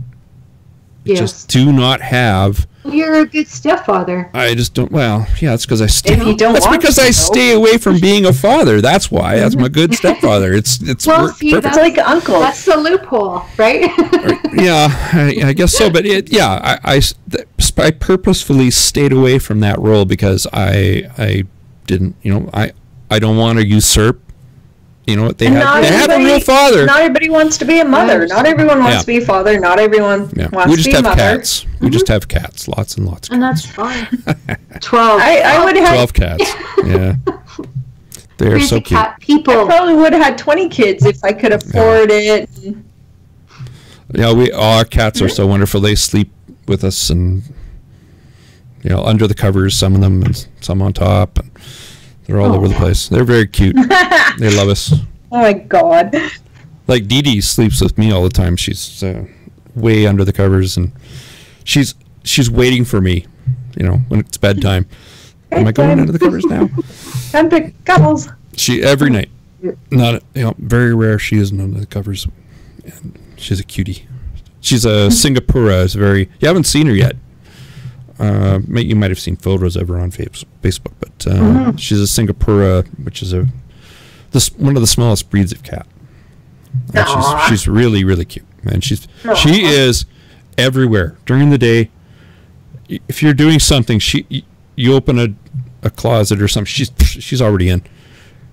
just do not have. You're a good stepfather. I just don't. Well, yeah, that's because I stay. If you don't That's want because to, I though. stay away from being a father. That's why. That's my good stepfather. It's Well, worked see, perfect. It's like uncle. That's the loophole, right? Yeah, I guess so. But I purposefully stayed away from that role because I didn't. I don't want to usurp. They have a real father. Not everybody wants to be a mother. Not everyone wants to be a father. Not everyone wants to be a mother. We just have cats. We just have cats. Lots and lots of And cats. that's fine. 12. I would have 12 cats. Yeah. They're Crazy so cute. cat I people. probably would have had 20 kids if I could afford it. Yeah, our cats are so wonderful. They sleep with us and under the covers, some of them, and some on top, and they're all over the place. They're very cute. They love us. Oh my god. Like Dee Dee sleeps with me all the time. She's way under the covers, and she's waiting for me. When it's bedtime. Am I going under the covers now? Time to cuddles. She every night. Not very rare she isn't under the covers. And she's a cutie. She's a Singapura. It's very. You haven't seen her yet. You might have seen photos of her on Facebook, but she's a Singapura, which is one of the smallest breeds of cat. And she's really, really cute, and she is everywhere during the day. If you're doing something, you open a closet or something, she's already in.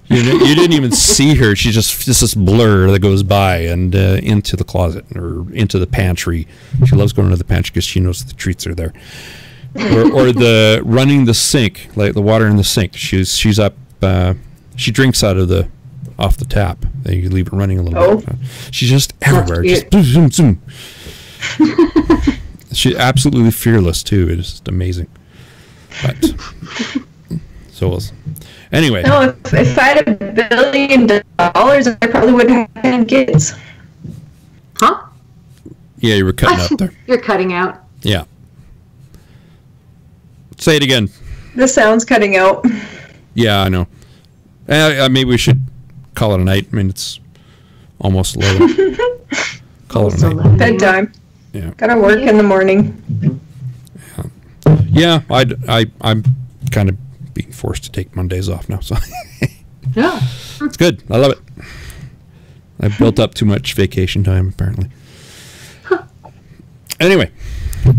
You didn't even see her. She's just this blur that goes by and into the closet or into the pantry. She loves going to the pantry because she knows the treats are there. Or the running the sink, like the water in the sink. She's up. She drinks off the tap. Then you leave it running a little bit. She's just everywhere. Just zoom, zoom. She's absolutely fearless too. It's just amazing. But anyway. No, if I had $1 billion, I probably wouldn't have 10 kids. Huh? Yeah, you were cutting out there. You're cutting out. Yeah. Say it again. The sound's cutting out. Yeah, I know. Maybe we should call it a night. I mean, it's almost 11. Call it a night. Bedtime. Yeah. Gotta work in the morning. Yeah, I'm kind of being forced to take Mondays off now, so Yeah. it's good. I love it. I've built up too much vacation time, apparently. Anyway,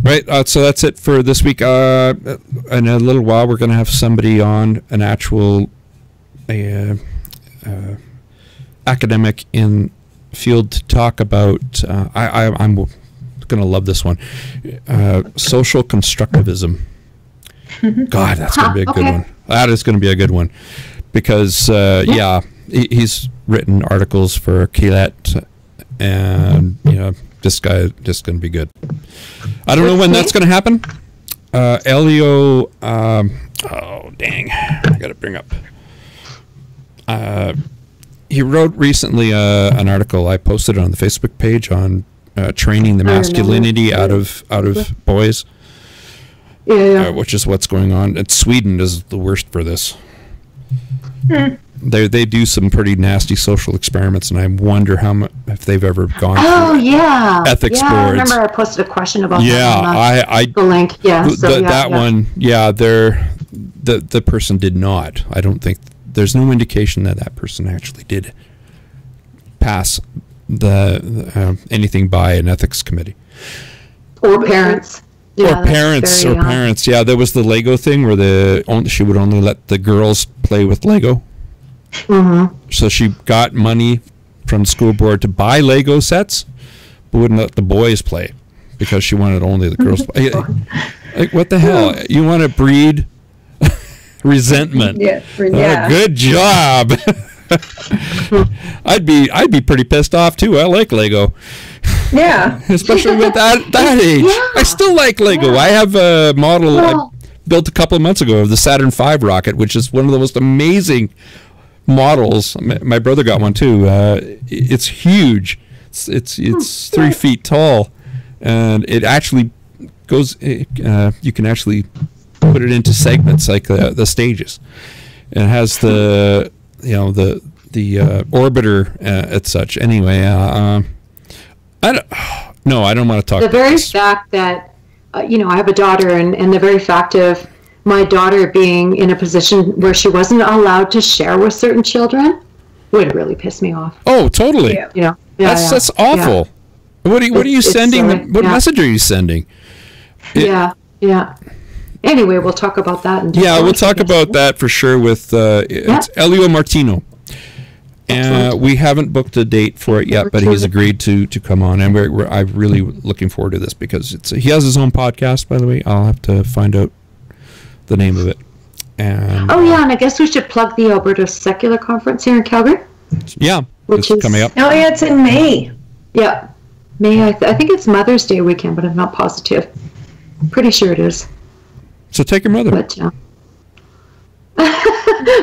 right, so that's it for this week. In a little while, we're going to have somebody on, an actual academic in field to talk about, I'm going to love this one, social constructivism. God, that's going to be a good one. That is going to be a good one. Because, he's written articles for Quillette, and, this guy just going to be good. I don't know when that's going to happen. Elio, oh, dang. I got to bring up. He wrote recently an article. I posted it on the Facebook page on training the masculinity out of boys. Yeah. Which is what's going on. And Sweden is the worst for this. They do some pretty nasty social experiments, and I wonder if they've ever gone through ethics boards. I remember I posted a question about that. I the link. Yeah, that one. Yeah, the person did not. I don't think there's no indication that person actually did pass anything by an ethics committee or parents. Yeah, parents. Yeah, there was the Lego thing where she would only let the girls play with Lego. Mm-hmm. So she got money from the school board to buy Lego sets, but wouldn't let the boys play because she wanted only the girls to play. Like, what the hell? You want to breed Resentment. Yeah. Yeah. Good job. I'd be pretty pissed off too. I like Lego. Yeah. Especially with that age. Yeah. I still like Lego. I have a model I built a couple of months ago of the Saturn V rocket, which is one of the most amazing models. My brother got one too. It's huge. It's 3 feet tall, and it actually goes. You can actually put it into segments like the stages. And it has the orbiter at such. Anyway, I don't want to talk. The about very this. fact that I have a daughter, and the very fact of my daughter being in a position where she wasn't allowed to share with certain children would really piss me off. Oh, totally. Yeah. That's awful. Yeah. What are you sending? What message are you sending? Yeah. Anyway, we'll talk about that. We'll talk about that for sure with it's Elio Martino. We haven't booked a date for it yet, but he's agreed to come on, and I'm really looking forward to this because he has his own podcast, by the way. I'll have to find out the name of it. And and I guess we should plug the Alberta Secular Conference here in Calgary. Yeah, which is coming up. Oh yeah, it's in May. Yeah, May. I think it's Mother's Day weekend, but I'm not positive. Pretty sure it is. So take your mother. But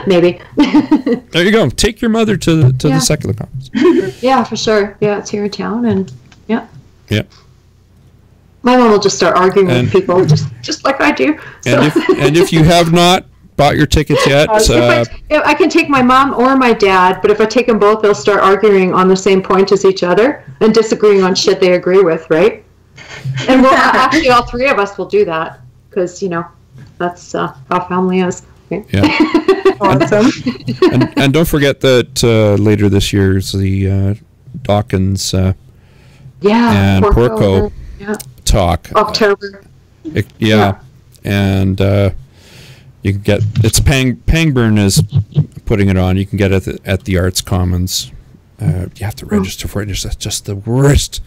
maybe. There you go. Take your mother to the Secular Conference. Yeah, for sure. Yeah, it's here in town, and yeah. My mom will just start arguing with people, just like I do. So. And if you have not bought your tickets yet, if I can take my mom or my dad, but if I take them both, they'll start arguing on the same point as each other and disagreeing on shit they agree with, right? And we'll actually all three of us will do that because that's how family is. Okay? Yeah. Awesome. and don't forget that later this year is the Dawkins and Porco talk. October. And you can get Pangburn is putting it on. You can get it at the Arts Commons. You have to register for it. That's just the worst.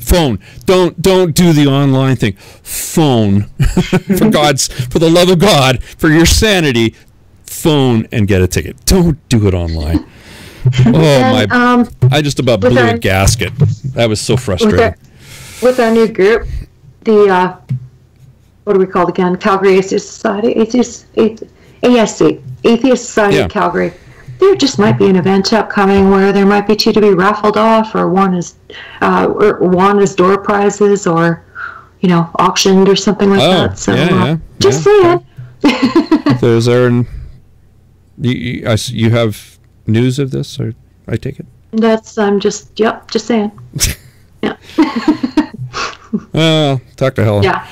Phone. Don't do the online thing. Phone. For the love of God, for your sanity, phone and get a ticket. Don't do it online. I just about blew a gasket. That was so frustrating. With our new group, the what are we called again? Calgary Atheist Society, ASC, Atheist Society of Calgary. There just might be an event upcoming where there might be 2 to be raffled off, or one is door prizes, or auctioned or something like that. So just saying. Those are. You have news of this, or I take it? I'm just saying. Yeah. Talk to Helen. Yeah.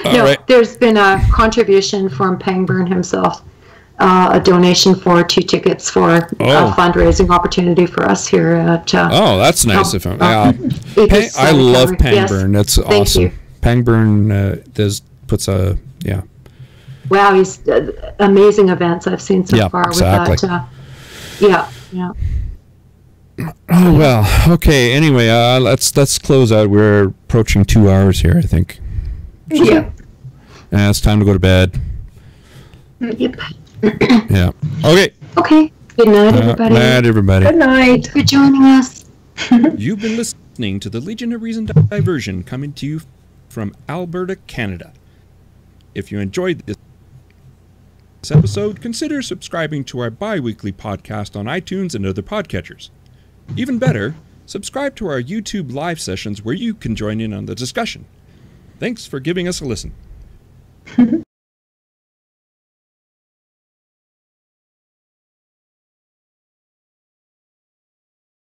Right. There's been a contribution from Pangburn himself, a donation for 2 tickets for a fundraising opportunity for us here at. That's nice of him. I love Pangburn. That's awesome. You. Pangburn puts a Wow, he's amazing events I've seen so far exactly. with that. Yeah. Oh well, okay. Anyway, let's close out. We're approaching 2 hours here, I think. Yeah. It's time to go to bed. Yep. Yeah. Okay. Okay. Good night, everybody. Good night, everybody. Good night. For joining us. You've been listening to the Legion of Reason Diversion, coming to you from Alberta, Canada. If you enjoyed this episode, consider subscribing to our bi-weekly podcast on iTunes and other podcatchers. Even better, subscribe to our YouTube live sessions where you can join in on the discussion. Thanks for giving us a listen.